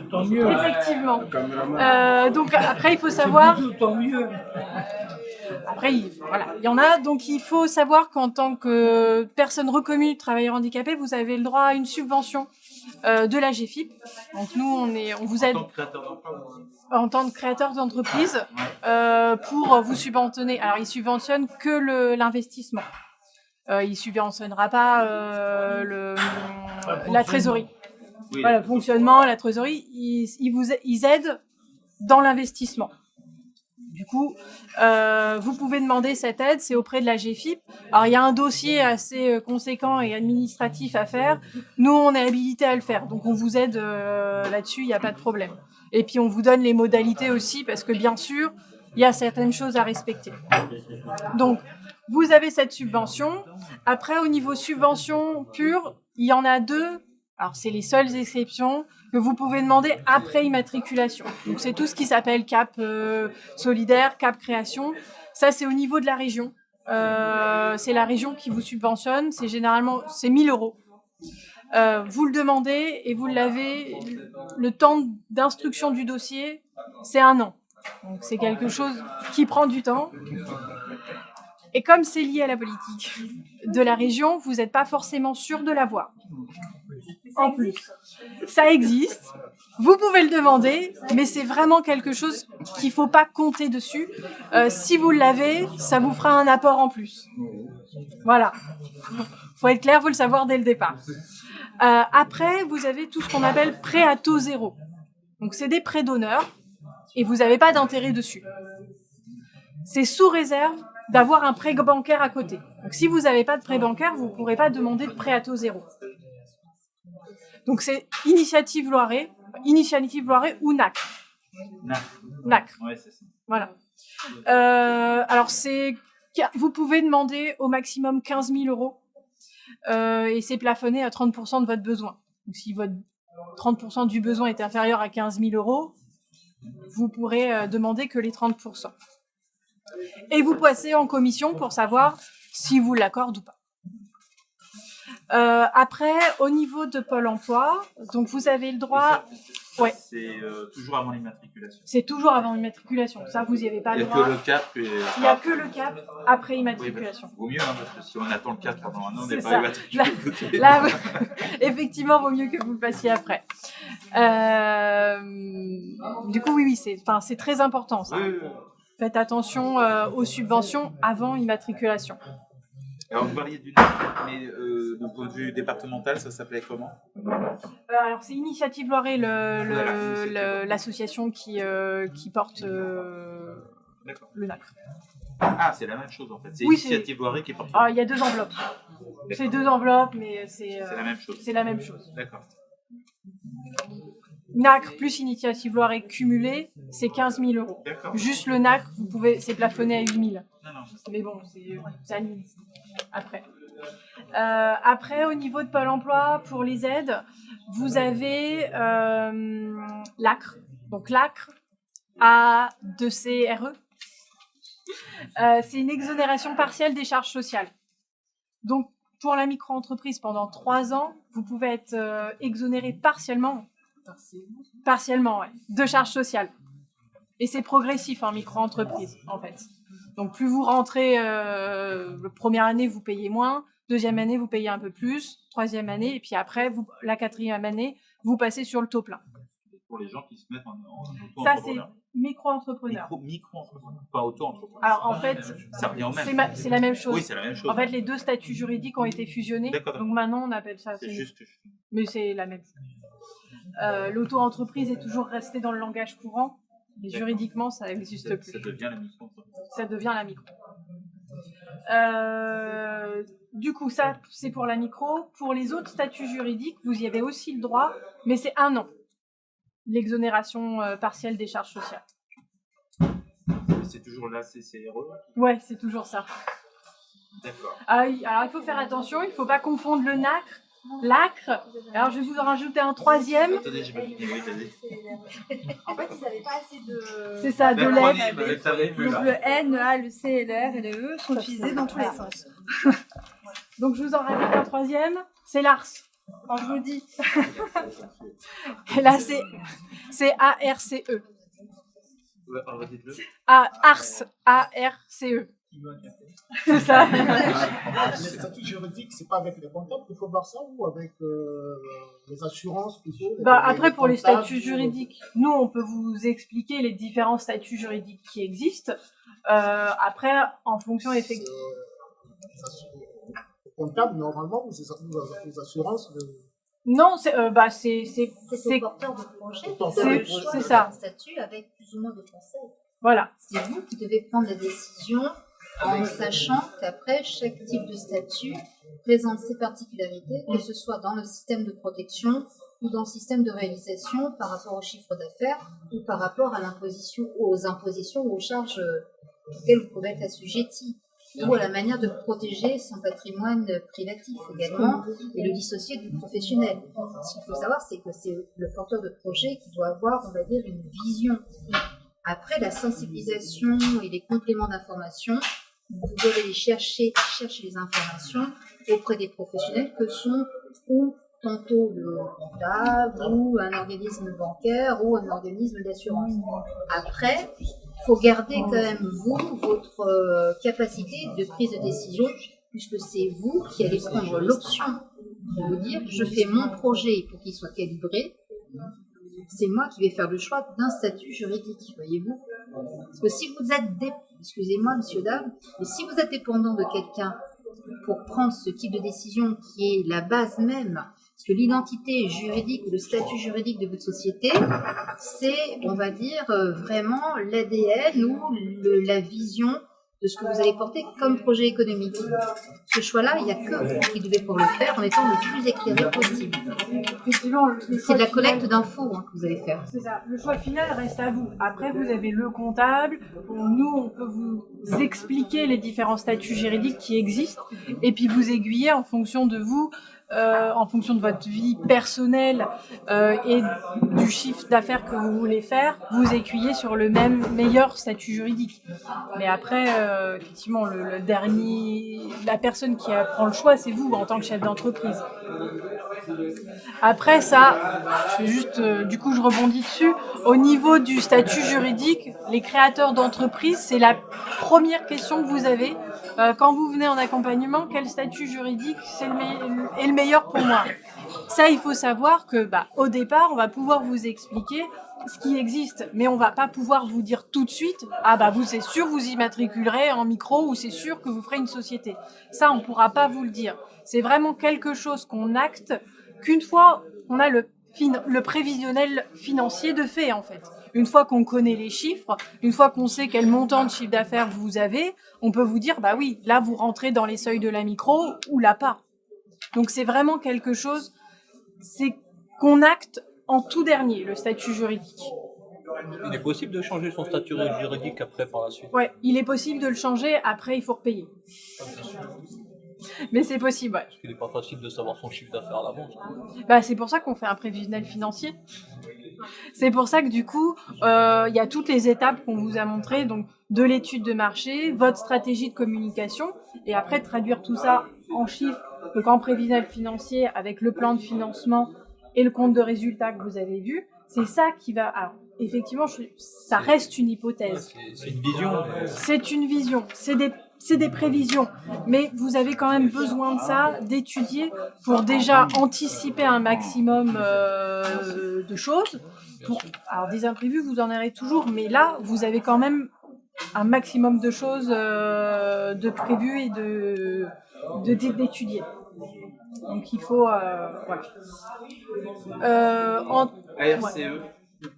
[SPEAKER 2] Tant mieux.
[SPEAKER 12] Effectivement. Donc, après, il faut savoir...
[SPEAKER 2] Tant mieux.
[SPEAKER 12] Après, voilà, il y en a, donc il faut savoir qu'en tant que personne reconnue travailleur handicapé, vous avez le droit à une subvention de la GFIP. Donc nous, on vous aide en tant que créateur d'entreprise pour vous subventionner. Alors, il subventionne que l'investissement. Il subventionnera pas la trésorerie. Oui. Voilà, le fonctionnement, la trésorerie, ils aident dans l'investissement. Du coup, vous pouvez demander cette aide, c'est auprès de la GFIP. Alors, il y a un dossier assez conséquent et administratif à faire. Nous, on est habilité à le faire. Donc, on vous aide là-dessus, il n'y a pas de problème. Et puis, on vous donne les modalités aussi, parce que bien sûr, il y a certaines choses à respecter. Donc, vous avez cette subvention. Après, au niveau subvention pure, il y en a 2. Alors, c'est les seules exceptions que vous pouvez demander après immatriculation. Donc, c'est tout ce qui s'appelle CAP solidaire, CAP création. Ça, c'est au niveau de la région. C'est la région qui vous subventionne. C'est généralement 1000 €. Vous le demandez et vous l'avez. Le temps d'instruction du dossier, c'est 1 an. Donc, c'est quelque chose qui prend du temps. Et comme c'est lié à la politique de la région, vous n'êtes pas forcément sûr de l'avoir. En plus, ça existe. Vous pouvez le demander, mais c'est vraiment quelque chose qu'il ne faut pas compter dessus. Si vous l'avez, ça vous fera un apport en plus. Voilà. Faut être clair, faut le savoir dès le départ. Après, vous avez tout ce qu'on appelle prêt à taux zéro. Donc, c'est des prêts d'honneur et vous n'avez pas d'intérêt dessus. C'est sous réserve d'avoir un prêt bancaire à côté. Donc, si vous n'avez pas de prêt bancaire, vous ne pourrez pas demander de prêt à taux zéro. Donc, c'est Initiative Loiret ou NACRE. NACRE.
[SPEAKER 11] Ouais, c'est ça.
[SPEAKER 12] Voilà. Alors, vous pouvez demander au maximum 15 000 euros et c'est plafonné à 30% de votre besoin. Donc, si votre 30% du besoin est inférieur à 15 000 euros, vous pourrez demander que les 30%. Et vous passez en commission pour savoir si vous l'accordez ou pas. Après, au niveau de Pôle emploi, donc vous avez le droit... Ouais.
[SPEAKER 11] C'est toujours avant l'immatriculation.
[SPEAKER 12] C'est toujours avant l'immatriculation. Ça, vous n'y avez pas le droit.
[SPEAKER 11] Il n'y a que le CAP.
[SPEAKER 12] Il n'y a que le CAP après immatriculation.
[SPEAKER 11] Vaut mieux, hein, parce que si on attend le CAP pendant un an, on n'est
[SPEAKER 12] C'est
[SPEAKER 11] pas
[SPEAKER 12] ça.
[SPEAKER 11] immatriculé.
[SPEAKER 12] Là, effectivement, vaut mieux que vous le fassiez après. Du coup, oui, c'est très important, ça.
[SPEAKER 11] Oui.
[SPEAKER 12] Faites attention aux subventions avant immatriculation.
[SPEAKER 11] Alors, vous parliez du NACRE, mais d'un point de vue départemental, ça s'appelait comment?
[SPEAKER 12] Alors, c'est Initiative Loiret, l'association qui porte le NACRE.
[SPEAKER 11] Ah, c'est la même chose en fait. C'est
[SPEAKER 12] Oui,
[SPEAKER 11] Initiative Loiret qui porte.
[SPEAKER 12] Ah, il y a 2 enveloppes. C'est 2 enveloppes, mais c'est
[SPEAKER 11] la même chose.
[SPEAKER 12] C'est la même chose.
[SPEAKER 11] D'accord.
[SPEAKER 12] NACRE plus Initiative Loiret cumulé, c'est 15 000 euros. Juste le NACRE, c'est plafonné à 8 000.
[SPEAKER 11] Non.
[SPEAKER 12] Mais bon, ça annule après. Après, au niveau de Pôle emploi, pour les aides, vous avez l'ACRE. Donc l'ACRE, A2CRE. C'est une exonération partielle des charges sociales. Donc, pour la micro-entreprise, pendant 3 ans, vous pouvez être exonéré partiellement, ouais, de charges sociales. Et c'est progressif en micro-entreprise, en fait. Donc, plus vous rentrez, la première année, vous payez moins, deuxième année, vous payez un peu plus, troisième année, et puis après, la quatrième année, vous passez sur le taux plein.
[SPEAKER 11] Pour les gens qui se mettent en
[SPEAKER 12] Ça,
[SPEAKER 11] auto-entrepreneur.
[SPEAKER 12] c'est micro-entrepreneur.
[SPEAKER 11] Micro-entrepreneur, pas auto-entrepreneur.
[SPEAKER 12] Alors, en fait,
[SPEAKER 11] ça revient au même.
[SPEAKER 12] c'est la même chose.
[SPEAKER 11] Oui, c'est la même chose.
[SPEAKER 12] En fait, les 2 statuts juridiques ont été fusionnés. Donc maintenant, on appelle ça...
[SPEAKER 11] C'est juste.
[SPEAKER 12] Mais c'est la même chose. L'auto-entreprise est toujours restée dans le langage courant. Mais juridiquement, ça n'existe plus.
[SPEAKER 11] Ça devient la micro-entreprise.
[SPEAKER 12] Ça devient la micro. Du coup, ça, c'est pour la micro. Pour les autres statuts juridiques, vous y avez aussi le droit, mais c'est 1 an. L'exonération partielle des charges sociales.
[SPEAKER 11] C'est toujours la CCRE?
[SPEAKER 12] Ouais, c'est toujours ça.
[SPEAKER 11] D'accord.
[SPEAKER 12] Alors, il faut faire attention, il ne faut pas confondre le NACRE, l'ACRE. Alors, je vais vous en rajouter un 3e.
[SPEAKER 11] Attendez, j'ai pas fini, oui, vas-y.
[SPEAKER 1] En fait, ils n'avaient pas assez de...
[SPEAKER 12] C'est ça, de
[SPEAKER 1] lettres. Donc le N, le A, le C, et le R et le E sont utilisés dans tous les sens.
[SPEAKER 12] Donc, je vous en rajoute un 3e, c'est l'ARS.
[SPEAKER 1] Quand je vous dis.
[SPEAKER 12] Et là, c'est A-R-C-E. ARCE. A-R-C-E. C'est ça.
[SPEAKER 14] Les statuts juridiques, c'est pas avec les comptables qu'il faut voir ça ou avec les assurances plutôt
[SPEAKER 12] Après, pour les statuts juridiques, nous, on peut vous expliquer les différents statuts juridiques qui existent. Après, en fonction effectivement.
[SPEAKER 14] Comptable, normalement, ou les assurances
[SPEAKER 7] Non, c'est au porteur de projet.
[SPEAKER 12] C'est ça.
[SPEAKER 7] Un statut avec plus ou moins de conseils.
[SPEAKER 12] Voilà.
[SPEAKER 7] C'est vous qui devez prendre la décision en sachant qu'après, chaque type de statut présente ses particularités, que ce soit dans le système de protection ou dans le système de réalisation par rapport au chiffre d'affaires ou par rapport à aux impositions ou aux charges auxquelles vous pouvez être assujetti, ou à la manière de protéger son patrimoine privatif également et le dissocier du professionnel. Ce qu'il faut savoir, c'est que c'est le porteur de projet qui doit avoir, on va dire, une vision. Après, la sensibilisation et les compléments d'information, vous devez aller chercher les informations auprès des professionnels que sont ou tantôt le comptable ou un organisme bancaire ou un organisme d'assurance. Après, il faut garder quand même, vous, votre capacité de prise de décision, puisque c'est vous qui allez prendre l'option de vous dire, je fais mon projet pour qu'il soit calibré, c'est moi qui vais faire le choix d'un statut juridique, voyez-vous. Parce que si vous êtes, excusez-moi, monsieur, dame, mais si vous êtes dépendant de quelqu'un pour prendre ce type de décision qui est la base même, parce que l'identité juridique ou le statut juridique de votre société, c'est, on va dire, vraiment l'ADN ou la vision de ce que vous allez porter comme projet économique. Ce choix-là, il n'y a que vous qui devez pouvoir le faire en étant le plus éclairé possible. C'est de la collecte d'infos que vous allez faire.
[SPEAKER 12] C'est ça. Le choix final reste à vous. Après, vous avez le comptable. Nous, on peut vous expliquer les différents statuts juridiques qui existent et puis vous aiguiller en fonction de vous, en fonction de votre vie personnelle et du chiffre d'affaires que vous voulez faire, vous aiguiller sur le meilleur statut juridique. Mais après, effectivement, la personne qui prend le choix, c'est vous en tant que chef d'entreprise. Après ça, du coup je rebondis dessus, au niveau du statut juridique, les créateurs d'entreprise, c'est la première question que vous avez. Quand vous venez en accompagnement, quel statut juridique est le meilleur pour moi? Ça, il faut savoir que au départ, on va pouvoir vous expliquer ce qui existe, mais on va pas pouvoir vous dire tout de suite, vous c'est sûr vous immatriculerez en micro ou c'est sûr que vous ferez une société. Ça, on pourra pas vous le dire. C'est vraiment quelque chose qu'on acte qu'une fois on a le prévisionnel financier de fait, en fait. Une fois qu'on connaît les chiffres, une fois qu'on sait quel montant de chiffre d'affaires vous avez, on peut vous dire, oui, là vous rentrez dans les seuils de la micro ou là pas. Donc c'est vraiment quelque chose, c'est qu'on acte en tout dernier, le statut juridique.
[SPEAKER 9] Il est possible de changer son statut juridique après, par la suite?
[SPEAKER 12] Ouais, il est possible de le changer, après il faut repayer. Mais c'est possible, ouais.
[SPEAKER 9] Parce qu'il n'est pas facile de savoir son chiffre d'affaires à l'avance.
[SPEAKER 12] C'est pour ça qu'on fait un prévisionnel financier. C'est pour ça que du coup, il y a toutes les étapes qu'on vous a montrées, donc de l'étude de marché, votre stratégie de communication, et après traduire tout ça en chiffres, donc en prévisionnel financier avec le plan de financement et le compte de résultat que vous avez vu. C'est ça qui va... Alors, effectivement, ça reste une hypothèse.
[SPEAKER 9] C'est une vision.
[SPEAKER 12] C'est une vision. C'est des prévisions, mais vous avez quand même besoin de ça, d'étudier pour déjà anticiper un maximum de choses. Alors des imprévus, vous en aurez toujours, mais là, vous avez quand même un maximum de choses de prévues et d'étudier. Donc il faut... voilà.
[SPEAKER 11] ARCE.
[SPEAKER 12] Ouais.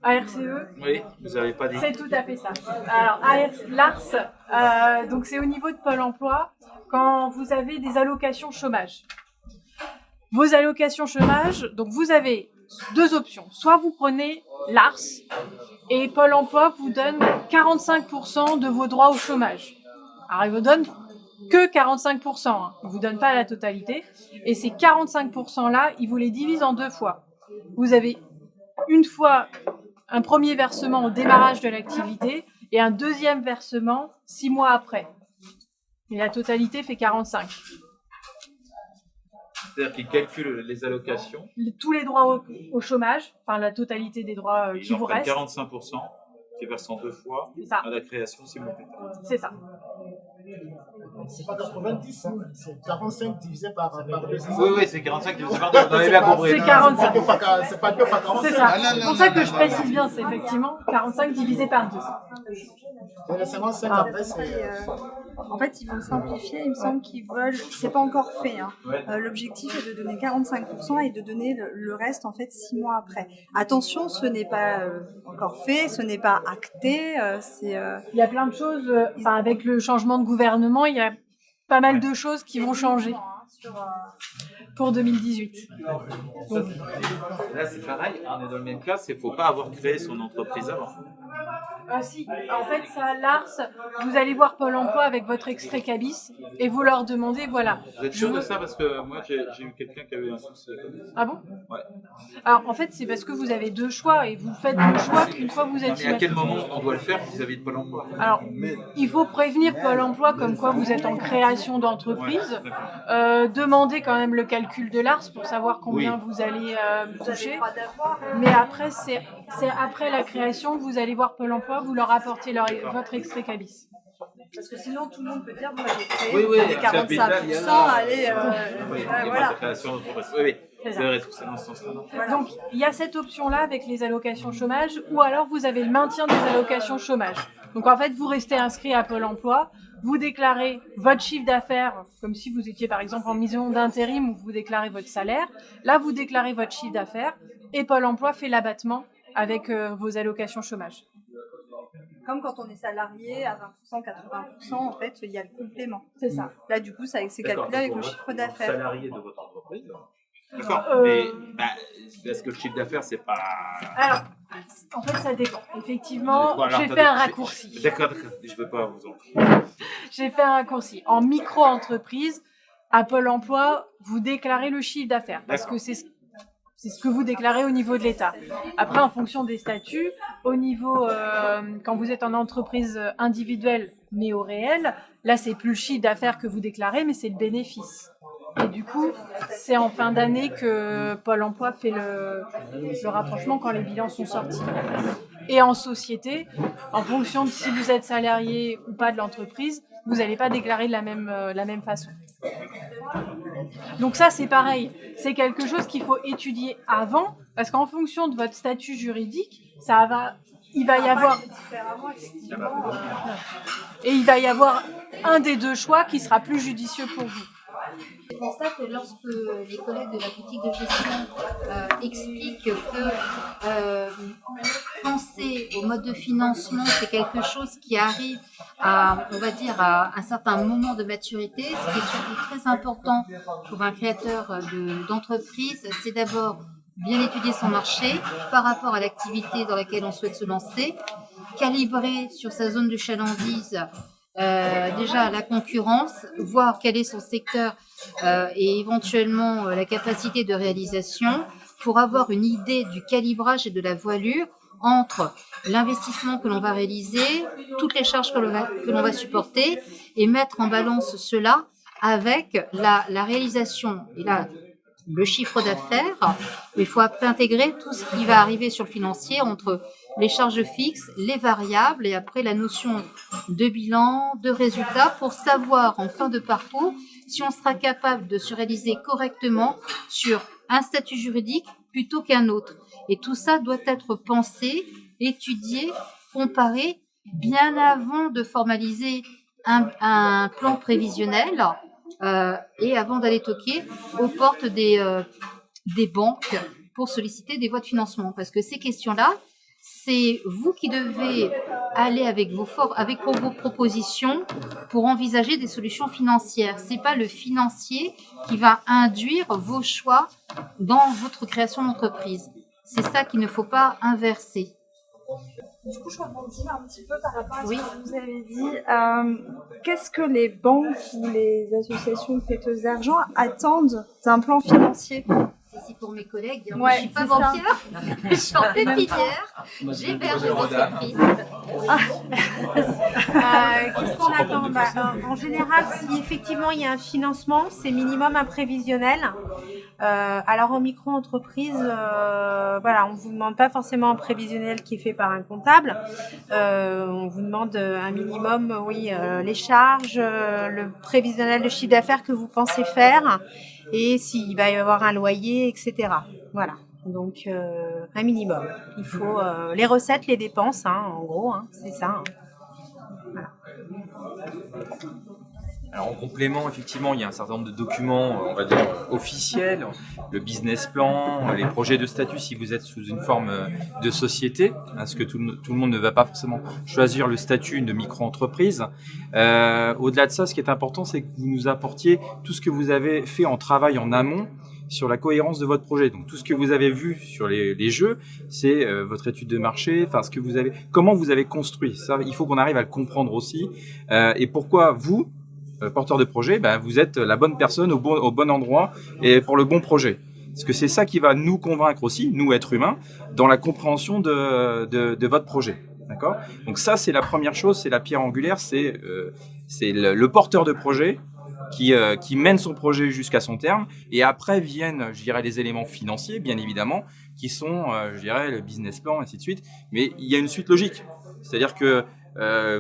[SPEAKER 12] ARCE.
[SPEAKER 11] Oui, vous n'avez pas dit.
[SPEAKER 12] C'est tout à fait ça. Alors, l'ARS, donc c'est au niveau de Pôle emploi, quand vous avez des allocations chômage. Vos allocations chômage, donc vous avez deux options. Soit vous prenez l'ARS et Pôle emploi vous donne 45% de vos droits au chômage. Alors, il vous donne que 45%, hein. Il ne vous donne pas la totalité. Et ces 45%-là, il vous les divise en deux fois. Vous avez une fois un premier versement au démarrage de l'activité et un deuxième versement 6 mois après. Et la totalité fait 45.
[SPEAKER 11] C'est-à-dire qu'ils calculent les allocations.
[SPEAKER 12] Tous les droits au chômage, enfin la totalité des droits qui vous restent.
[SPEAKER 11] 45% qui est versé en deux fois à la création 6 mois plus tard.
[SPEAKER 12] C'est ça.
[SPEAKER 14] C'est pas 90, hein. C'est 45 divisé par 2.
[SPEAKER 11] Oui, c'est 45 divisé par 2. Vous avez bien compris.
[SPEAKER 12] C'est 45.
[SPEAKER 14] C'est pas 2 par 45.
[SPEAKER 12] C'est ça. C'est pour ça que je précise bien, c'est effectivement 45 divisé par 2.
[SPEAKER 14] Et le 55 après, c'est...
[SPEAKER 1] En fait, ils vont simplifier, il me semble qu'ils veulent, c'est pas encore fait, hein. L'objectif est de donner 45% et de donner le reste en fait 6 mois après. Attention, ce n'est pas encore fait, ce n'est pas acté,
[SPEAKER 12] Il y a plein de choses, avec le changement de gouvernement, il y a pas mal de choses qui vont changer pour 2018.
[SPEAKER 11] Donc, là, c'est pareil, on est dans le même cas, il ne faut pas avoir créé son entreprise avant.
[SPEAKER 12] Si, en fait, ça, l'ARS, vous allez voir Pôle emploi avec votre extrait CABIS et vous leur demandez, voilà.
[SPEAKER 11] Vous êtes sûr de ça? Parce que moi, j'ai eu quelqu'un qui avait un souci.
[SPEAKER 12] Ah bon?
[SPEAKER 11] Ouais.
[SPEAKER 12] Alors, en fait, c'est parce que vous avez deux choix et vous faites le choix qu'une fois vous êtes...
[SPEAKER 11] Mais à quel moment on doit le faire vis-à-vis de Pôle emploi?
[SPEAKER 12] Alors, il faut prévenir Pôle emploi comme quoi vous êtes en création d'entreprise. Demandez quand même le calcul de l'ARS pour savoir combien vous allez toucher. Mais après, c'est après la création que vous allez voir Pôle emploi, vous leur apportez votre extrait CABIS.
[SPEAKER 1] Parce que sinon, tout le monde peut dire, vous l'avez créé,
[SPEAKER 11] Oui,
[SPEAKER 1] vous
[SPEAKER 11] oui,
[SPEAKER 1] avez 45%, allez, voilà.
[SPEAKER 11] Oui, c'est vrai, tout ça dans ce sens-là.
[SPEAKER 12] Donc, il y a cette option-là avec les allocations chômage, ou alors vous avez le maintien des allocations chômage. Donc, en fait, vous restez inscrit à Pôle emploi, vous déclarez votre chiffre d'affaires, comme si vous étiez par exemple en mission d'intérim où vous déclarez votre salaire. Là, vous déclarez votre chiffre d'affaires et Pôle emploi fait l'abattement avec vos allocations chômage.
[SPEAKER 1] Comme quand on est salarié à 20%, 80%, en fait, il y a le complément.
[SPEAKER 12] C'est ça.
[SPEAKER 1] Là, du coup, c'est calculé avec le chiffre d'affaires.
[SPEAKER 11] Salarié de votre entreprise. D'accord. Mais est-ce que le chiffre d'affaires, c'est pas.
[SPEAKER 12] Alors, en fait, ça dépend. Effectivement,
[SPEAKER 11] Bon, alors,
[SPEAKER 12] j'ai fait un raccourci.
[SPEAKER 11] D'accord, je ne veux pas vous en.
[SPEAKER 12] J'ai fait un raccourci. En micro-entreprise, à Pôle emploi, vous déclarez le chiffre d'affaires parce que c'est ce que vous déclarez au niveau de l'État. Après, en fonction des statuts, au niveau, quand vous êtes en entreprise individuelle, mais au réel, là, c'est plus le chiffre d'affaires que vous déclarez, mais c'est le bénéfice. Et du coup, c'est en fin d'année que Pôle emploi fait le rapprochement quand les bilans sont sortis. Et en société, en fonction de si vous êtes salarié ou pas de l'entreprise, vous n'allez pas déclarer de la même façon. Donc ça, c'est pareil. C'est quelque chose qu'il faut étudier avant, parce qu'en fonction de votre statut juridique, il va y avoir un des deux choix qui sera plus judicieux pour vous.
[SPEAKER 7] C'est pour ça que lorsque les collègues de la boutique de gestion expliquent que penser au mode de financement, c'est quelque chose qui arrive à, on va dire, à un certain moment de maturité, ce qui est surtout très important pour un créateur d'entreprise, c'est d'abord bien étudier son marché par rapport à l'activité dans laquelle on souhaite se lancer, calibrer sur sa zone de chalandise déjà la concurrence, voir quel est son secteur et éventuellement la capacité de réalisation pour avoir une idée du calibrage et de la voilure entre l'investissement que l'on va réaliser, toutes les charges que l'on va supporter et mettre en balance cela avec la réalisation et le chiffre d'affaires. Il faut après intégrer tout ce qui va arriver sur le financier entre les charges fixes, les variables et après la notion de bilan, de résultat pour savoir en fin de parcours si on sera capable de se réaliser correctement sur un statut juridique plutôt qu'un autre. Et tout ça doit être pensé, étudié, comparé bien avant de formaliser un plan prévisionnel et avant d'aller toquer aux portes des banques pour solliciter des voies de financement. Parce que ces questions-là, c'est vous qui devez aller avec vos propositions pour envisager des solutions financières. C'est pas le financier qui va induire vos choix dans votre création d'entreprise. C'est ça qu'il ne faut pas inverser.
[SPEAKER 1] Du coup, je rebondis un petit peu par rapport à ce que vous avez dit. Qu'est-ce que les banques ou les associations prêteuses d'argent attendent d'un plan financier ?
[SPEAKER 7] Ici pour mes collègues,
[SPEAKER 1] Ouais,
[SPEAKER 7] moi, je ne suis pas banquière, je suis en pépinière, j'héberge des entreprises.
[SPEAKER 5] Qu'est-ce qu'on attend En général, si effectivement il y a un financement, c'est minimum un prévisionnel. Alors en micro-entreprise, voilà, on ne vous demande pas forcément un prévisionnel qui est fait par un comptable. On vous demande un minimum, les charges, le prévisionnel de chiffre d'affaires que vous pensez faire et s'il va y avoir un loyer, etc. Voilà. Donc un minimum. Il faut les recettes, les dépenses, en gros, c'est ça. Voilà.
[SPEAKER 6] Alors en complément, effectivement, il y a un certain nombre de documents, on va dire, officiels, le business plan, les projets de statut si vous êtes sous une forme de société, parce que tout le monde ne va pas forcément choisir le statut de micro-entreprise. Au-delà de ça, ce qui est important, c'est que vous nous apportiez tout ce que vous avez fait en travail en amont sur la cohérence de votre projet. Donc tout ce que vous avez vu sur les jeux, c'est votre étude de marché, enfin ce que vous avez, comment vous avez construit. Ça, il faut qu'on arrive à le comprendre aussi. Et pourquoi vous, porteur de projet, vous êtes la bonne personne au bon endroit et pour le bon projet. Parce que c'est ça qui va nous convaincre aussi, nous êtres humains, dans la compréhension de votre projet. D'accord ? Donc ça, c'est la première chose, c'est la pierre angulaire, c'est le porteur de projet qui mène son projet jusqu'à son terme. Et après viennent, je dirais, les éléments financiers, bien évidemment, qui sont, je dirais, le business plan, ainsi de suite. Mais il y a une suite logique. C'est-à-dire que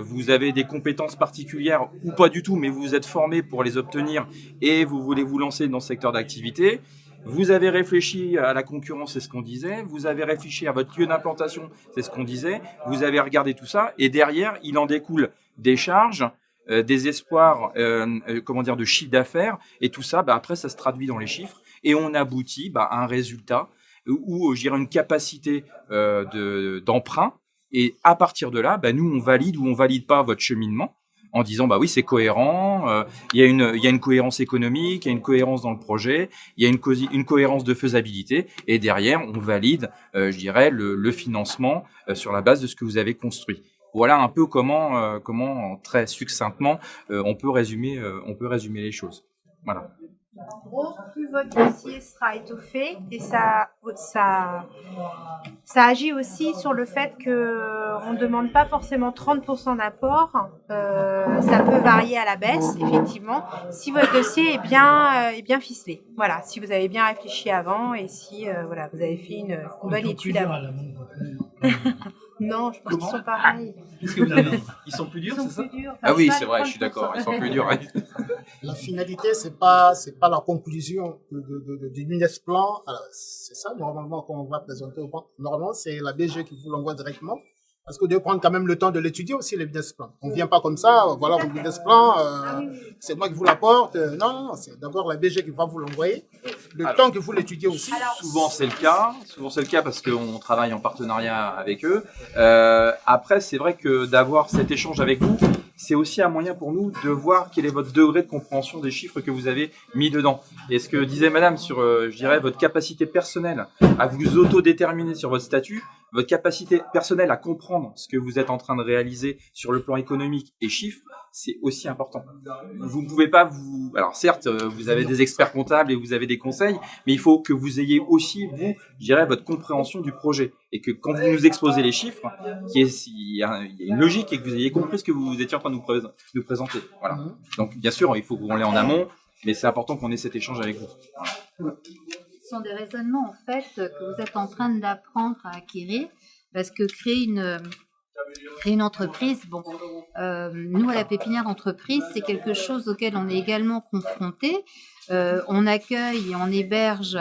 [SPEAKER 6] vous avez des compétences particulières ou pas du tout, mais vous êtes formé pour les obtenir et vous voulez vous lancer dans ce secteur d'activité. Vous avez réfléchi à la concurrence, c'est ce qu'on disait. Vous avez réfléchi à votre lieu d'implantation, c'est ce qu'on disait. Vous avez regardé tout ça et derrière, il en découle des charges, des espoirs, de chiffre d'affaires et tout ça. Après, ça se traduit dans les chiffres et on aboutit à un résultat ou, je dirais, une capacité d'emprunt. Et à partir de là, nous, on valide ou on valide pas votre cheminement en disant oui, c'est cohérent, il y a une cohérence économique, il y a une cohérence dans le projet, il y a une cohérence de faisabilité et derrière, on valide, je dirais, le financement sur la base de ce que vous avez construit. Voilà un peu comment très succinctement, on peut résumer les choses. Voilà.
[SPEAKER 5] En gros, plus votre dossier sera étoffé et ça agit aussi sur le fait qu'on ne demande pas forcément 30% d'apport. Ça peut varier à la baisse, effectivement, si votre dossier est bien ficelé. Voilà, si vous avez bien réfléchi avant et si vous avez fait une bonne étude avant. Non, je pense qu'ils sont pareils.
[SPEAKER 6] Ils sont plus durs, c'est ça?
[SPEAKER 5] Ah
[SPEAKER 6] oui, c'est vrai, je suis d'accord, ils sont plus durs.
[SPEAKER 14] La finalité, c'est pas la conclusion du business plan. Alors, c'est ça, normalement, qu'on va présenter aux banques. Normalement, c'est la BGE qui vous l'envoie directement. Parce que vous devez prendre quand même le temps de l'étudier aussi, les business plans. On ne vient pas comme ça, voilà, mon business plan, c'est moi qui vous l'apporte. Non, c'est d'abord la BGE qui va vous l'envoyer. Le temps que vous l'étudiez aussi.
[SPEAKER 6] Souvent, c'est le cas parce qu'on travaille en partenariat avec eux. Après, c'est vrai que d'avoir cet échange avec vous, c'est aussi un moyen pour nous de voir quel est votre degré de compréhension des chiffres que vous avez mis dedans. Et ce que disait madame sur, je dirais, votre capacité personnelle à vous autodéterminer sur votre statut, votre capacité personnelle à comprendre ce que vous êtes en train de réaliser sur le plan économique et chiffres, c'est aussi important. Vous ne pouvez pas alors certes, vous avez des experts comptables et vous avez des conseils, mais il faut que vous ayez aussi, vous, je dirais, votre compréhension du projet. Et que quand vous nous exposez les chiffres, il y a une logique et que vous ayez compris ce que vous étiez en train de nous présenter. Voilà. Donc, bien sûr, il faut qu'on l'ait en amont, mais c'est important qu'on ait cet échange avec vous. Voilà.
[SPEAKER 7] Ce sont des raisonnements, en fait, que vous êtes en train d'apprendre à acquérir, parce que créer une entreprise, nous, à la pépinière d'entreprise, c'est quelque chose auquel on est également confronté. On accueille et on héberge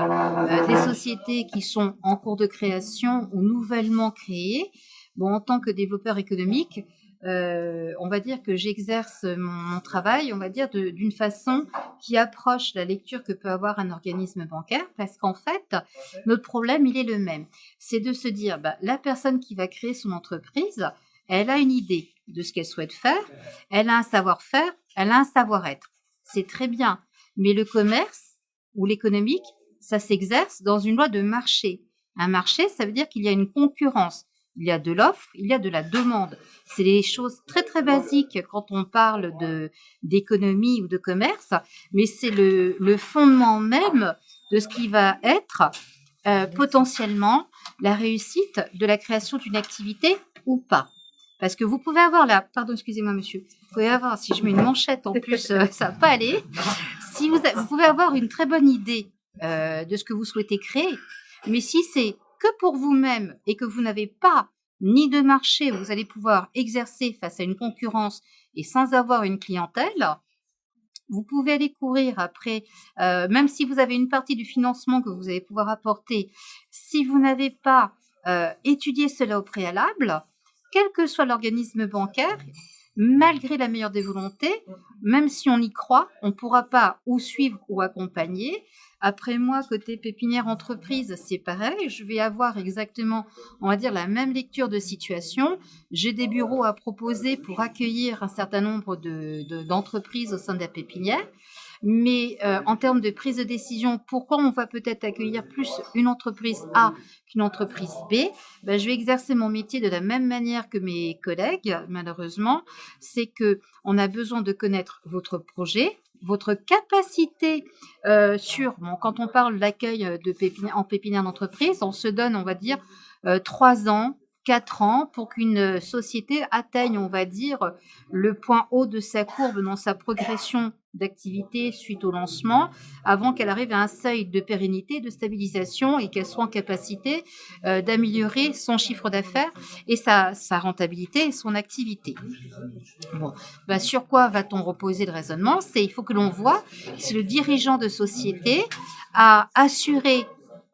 [SPEAKER 7] des sociétés qui sont en cours de création ou nouvellement créées. En tant que développeur économique, on va dire que j'exerce mon travail, on va dire, d'une façon qui approche la lecture que peut avoir un organisme bancaire, parce qu'en fait, notre problème, il est le même. C'est de se dire, la personne qui va créer son entreprise, elle a une idée de ce qu'elle souhaite faire, elle a un savoir-faire, elle a un savoir-être. C'est très bien, mais le commerce ou l'économique, ça s'exerce dans une loi de marché. Un marché, ça veut dire qu'il y a une concurrence. Il y a de l'offre, il y a de la demande. C'est des choses très très basiques quand on parle d'économie ou de commerce, mais c'est le fondement même de ce qui va être potentiellement la réussite de la création d'une activité ou pas. Parce que vous pouvez avoir pardon, excusez-moi monsieur, vous pouvez avoir, si je mets une manchette en plus, ça va pas aller. Si vous pouvez avoir une très bonne idée de ce que vous souhaitez créer, mais si c'est que pour vous-même et que vous n'avez pas ni de marché où vous allez pouvoir exercer face à une concurrence et sans avoir une clientèle, vous pouvez aller courir après, même si vous avez une partie du financement que vous allez pouvoir apporter, si vous n'avez pas étudié cela au préalable, quel que soit l'organisme bancaire, malgré la meilleure des volontés, même si on y croit, on ne pourra pas ou suivre ou accompagner. Après moi, côté pépinière entreprise, c'est pareil. Je vais avoir exactement, on va dire, la même lecture de situation. J'ai des bureaux à proposer pour accueillir un certain nombre d'entreprises au sein de la pépinière. Mais en termes de prise de décision, pourquoi on va peut-être accueillir plus une entreprise A qu'une entreprise B, je vais exercer mon métier de la même manière que mes collègues, malheureusement. C'est qu'on a besoin de connaître votre projet, votre capacité quand on parle d'accueil en pépinière d'entreprise, on se donne, on va dire, 3 ans, 4 ans pour qu'une société atteigne, on va dire, le point haut de sa courbe dans sa progression d'activité suite au lancement avant qu'elle arrive à un seuil de pérennité, de stabilisation et qu'elle soit en capacité d'améliorer son chiffre d'affaires et sa rentabilité et son activité. Bon, ben sur quoi va-t-on reposer le raisonnement? Il faut que l'on voit si le dirigeant de société a assuré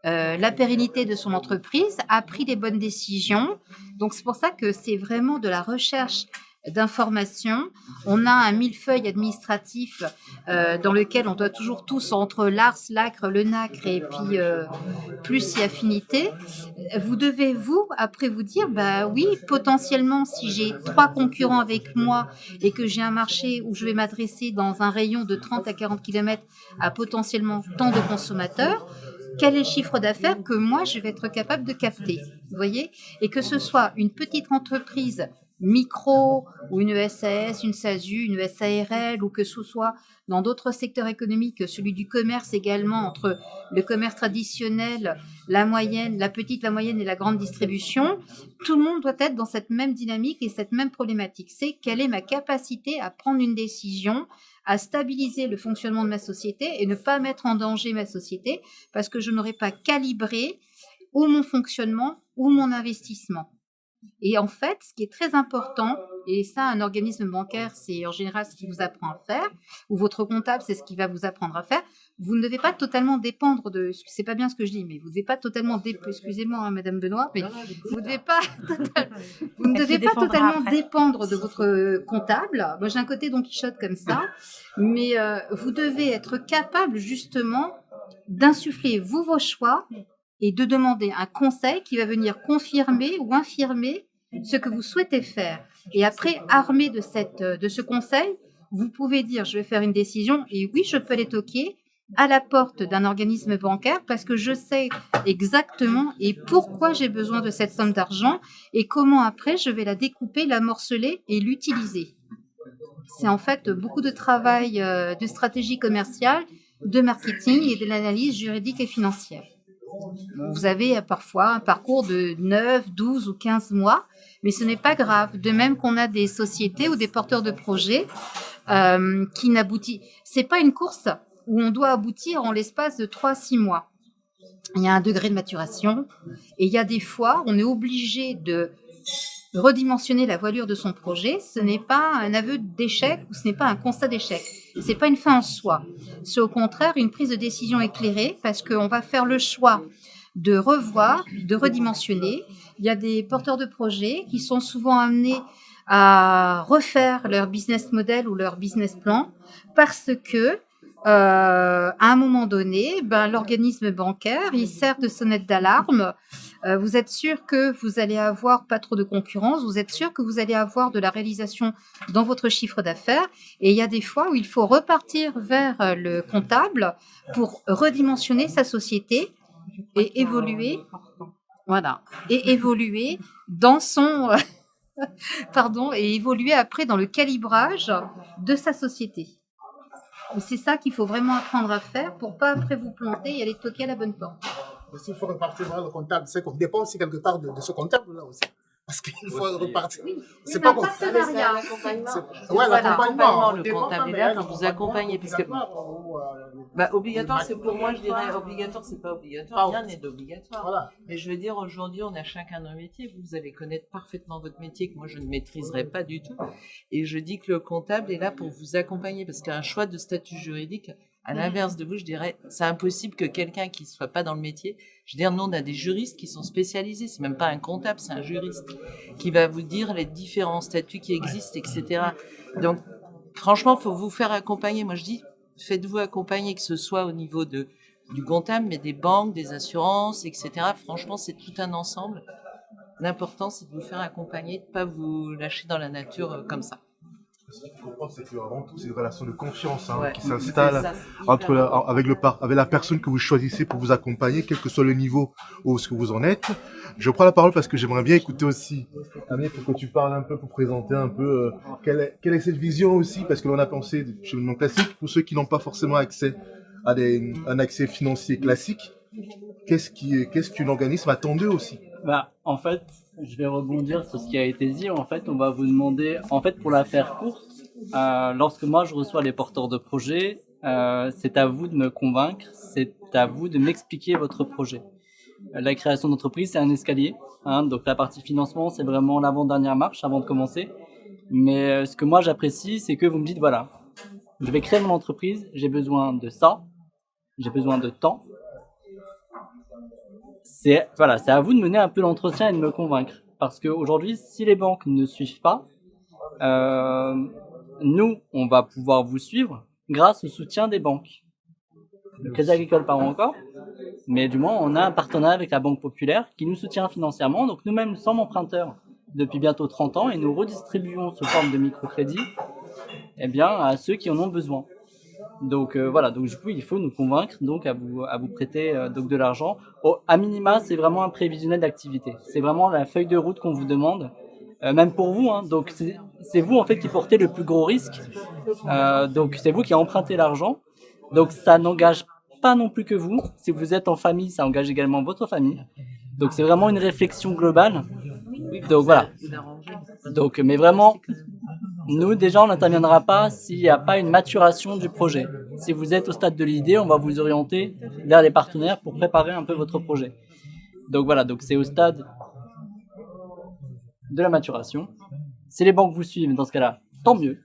[SPEAKER 7] la pérennité de son entreprise, a pris les bonnes décisions. Donc c'est pour ça que c'est vraiment de la recherche d'informations. On a un millefeuille administratif dans lequel on doit toujours tous, entre l'ARS, l'ACRE, le NACRE et puis plus y affinité. Vous devez, après vous dire, bah oui, potentiellement, si j'ai 3 concurrents avec moi et que j'ai un marché où je vais m'adresser dans un rayon de 30 à 40 km à potentiellement tant de consommateurs, quel est le chiffre d'affaires que moi, je vais être capable de capter, vous voyez? Et que ce soit une petite entreprise micro ou une SAS, une SASU, une SARL ou que ce soit dans d'autres secteurs économiques, celui du commerce également, entre le commerce traditionnel, la moyenne, la petite, la moyenne et la grande distribution, tout le monde doit être dans cette même dynamique et cette même problématique. C'est quelle est ma capacité à prendre une décision, à stabiliser le fonctionnement de ma société et ne pas mettre en danger ma société parce que je n'aurais pas calibré ou mon fonctionnement ou mon investissement. Et en fait, ce qui est très important, et ça, un organisme bancaire, c'est en général ce qu'il vous apprend à faire, ou votre comptable, c'est ce qu'il va vous apprendre à faire, vous ne devez pas totalement dépendre de... C'est pas bien ce que je dis, mais vous ne devez pas totalement... Excusez-moi, hein, Madame Benoît, mais vous ne devez pas, vous ne devez pas totalement dépendre de votre comptable. Moi, j'ai un côté Don Quichotte comme ça, mais vous devez être capable, justement, d'insuffler, vous, vos choix, et de demander un conseil qui va venir confirmer ou infirmer ce que vous souhaitez faire. Et après, armé de ce conseil, vous pouvez dire, je vais faire une décision, et oui, je peux aller toquer à la porte d'un organisme bancaire parce que je sais exactement et pourquoi j'ai besoin de cette somme d'argent et comment après je vais la découper, la morceler et l'utiliser. C'est en fait beaucoup de travail de stratégie commerciale, de marketing et de l'analyse juridique et financière. Vous avez parfois un parcours de 9, 12 ou 15 mois, mais ce n'est pas grave. De même qu'on a des sociétés ou des porteurs de projets qui n'aboutissent. Ce n'est pas une course où on doit aboutir en l'espace de 3-6 mois. Il y a un degré de maturation et il y a des fois, on est obligé de redimensionner la voilure de son projet. Ce n'est pas un aveu d'échec ou ce n'est pas un constat d'échec. Ce n'est pas une fin en soi. C'est au contraire une prise de décision éclairée parce qu'on va faire le choix de revoir, de redimensionner. Il y a des porteurs de projets qui sont souvent amenés à refaire leur business model ou leur business plan parce que à un moment donné, l'organisme bancaire, il sert de sonnette d'alarme. Vous êtes sûr que vous allez avoir pas trop de concurrence, vous êtes sûr que vous allez avoir de la réalisation dans votre chiffre d'affaires. Et il y a des fois où il faut repartir vers le comptable pour redimensionner sa société et évoluer. Voilà. Et évoluer dans son... et évoluer après dans le calibrage de sa société. C'est ça qu'il faut vraiment apprendre à faire pour pas après vous planter et aller toquer à la bonne porte.
[SPEAKER 14] Aussi, il faut repartir vers le comptable. C'est qu'on dépend aussi quelque part de ce comptable-là aussi. Parce qu'il faut repartir.
[SPEAKER 7] Oui,
[SPEAKER 14] c'est pas
[SPEAKER 7] un partenariat.
[SPEAKER 14] Ouais, l'accompagnement.
[SPEAKER 4] Le comptable est là pour vous accompagner. Parce que, obligatoire, c'est pour moi, je dirais, obligatoire, c'est pas obligatoire. Rien n'est d'obligatoire.
[SPEAKER 14] Voilà.
[SPEAKER 4] Mais je veux dire, aujourd'hui, on a chacun nos métiers. Vous allez connaître parfaitement votre métier que moi, je ne maîtriserai pas du tout. Et je dis que le comptable est là pour vous accompagner. Parce qu'un choix de statut juridique, à l'inverse de vous, je dirais, c'est impossible que quelqu'un qui ne soit pas dans le métier, je veux dire, nous, on a des juristes qui sont spécialisés, c'est même pas un comptable, c'est un juriste, qui va vous dire les différents statuts qui existent, etc. Donc, franchement, il faut vous faire accompagner. Moi, je dis, faites-vous accompagner, que ce soit au niveau du comptable, mais des banques, des assurances, etc. Franchement, c'est tout un ensemble. L'important, c'est de vous faire accompagner, de ne pas vous lâcher dans la nature comme ça.
[SPEAKER 8] Ce qu'il faut comprendre, c'est qu'avant tout, c'est une relation de confiance
[SPEAKER 4] Ouais,
[SPEAKER 8] qui s'installe avec la personne que vous choisissez pour vous accompagner, quel que soit le niveau où ce que vous en êtes. Je prends la parole parce que j'aimerais bien écouter aussi, Amé, pour que tu parles un peu, pour présenter un peu quelle est cette vision aussi, parce que l'on a pensé chez le nom classique, pour ceux qui n'ont pas forcément accès à un accès financier classique, qu'est-ce qu'un organisme attend d'eux aussi?
[SPEAKER 3] En fait, je vais rebondir sur ce qui a été dit. En fait, on va vous demander, en fait, pour la faire courte, lorsque moi je reçois les porteurs de projets, c'est à vous de me convaincre, c'est à vous de m'expliquer votre projet. La création d'entreprise, c'est un escalier, hein, donc la partie financement, c'est vraiment l'avant-dernière marche avant de commencer. Mais ce que moi j'apprécie, c'est que vous me dites, voilà, je vais créer mon entreprise, j'ai besoin de ça, j'ai besoin de temps. C'est à vous de mener un peu l'entretien et de me convaincre. Parce qu'aujourd'hui, si les banques ne suivent pas, nous, on va pouvoir vous suivre grâce au soutien des banques. Le Crédit Agricole pas encore, mais du moins, on a un partenariat avec la Banque Populaire qui nous soutient financièrement. Donc nous-mêmes, nous sommes emprunteurs depuis bientôt 30 ans et nous redistribuons sous forme de microcrédit à ceux qui en ont besoin. Donc voilà, donc du coup, il faut nous convaincre donc à vous prêter donc de l'argent. À minima, c'est vraiment un prévisionnel d'activité. C'est vraiment la feuille de route qu'on vous demande. Même pour vous, hein, donc c'est vous en fait qui portez le plus gros risque. Donc c'est vous qui empruntez l'argent. Donc ça n'engage pas non plus que vous. Si vous êtes en famille, ça engage également votre famille. Donc c'est vraiment une réflexion globale. Donc voilà. Donc mais vraiment, nous déjà on n'interviendra pas s'il n'y a pas une maturation du projet. Si vous êtes au stade de l'idée, on va vous orienter vers les partenaires pour préparer un peu votre projet. Donc voilà, donc c'est au stade de la maturation. Si les banques vous suivent, dans ce cas-là, tant mieux.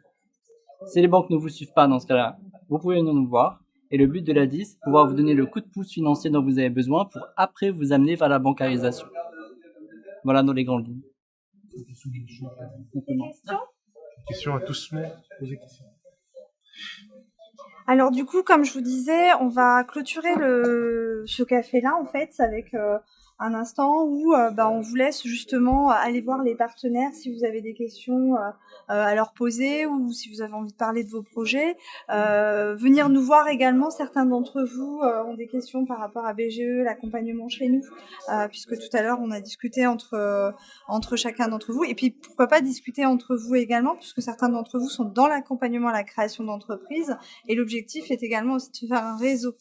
[SPEAKER 3] Si les banques ne vous suivent pas, dans ce cas-là, vous pouvez venir nous voir. Et le but de l'ADI, c'est de pouvoir vous donner le coup de pouce financier dont vous avez besoin pour après vous amener vers la bancarisation. Voilà dans les grandes lignes.
[SPEAKER 8] Question à tous, mais posez question.
[SPEAKER 1] Alors du coup, comme je vous disais, on va clôturer ce café-là en fait avec un instant où on vous laisse justement aller voir les partenaires si vous avez des questions à leur poser ou si vous avez envie de parler de vos projets. Venir nous voir également, certains d'entre vous ont des questions par rapport à BGE, l'accompagnement chez nous, puisque tout à l'heure on a discuté entre chacun d'entre vous. Et puis pourquoi pas discuter entre vous également, puisque certains d'entre vous sont dans l'accompagnement à la création d'entreprise. Et l'objectif est également aussi de faire un réseau.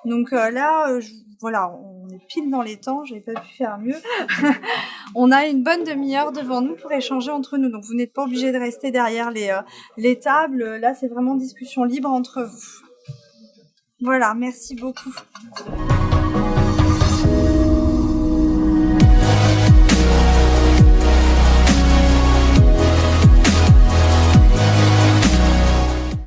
[SPEAKER 1] Donc là, voilà, on est pile dans les temps, j'avais pas pu faire mieux. On a une bonne demi-heure devant nous pour échanger entre nous. Donc vous n'êtes pas obligés de rester derrière les tables. Là, c'est vraiment discussion libre entre vous. Voilà, merci beaucoup.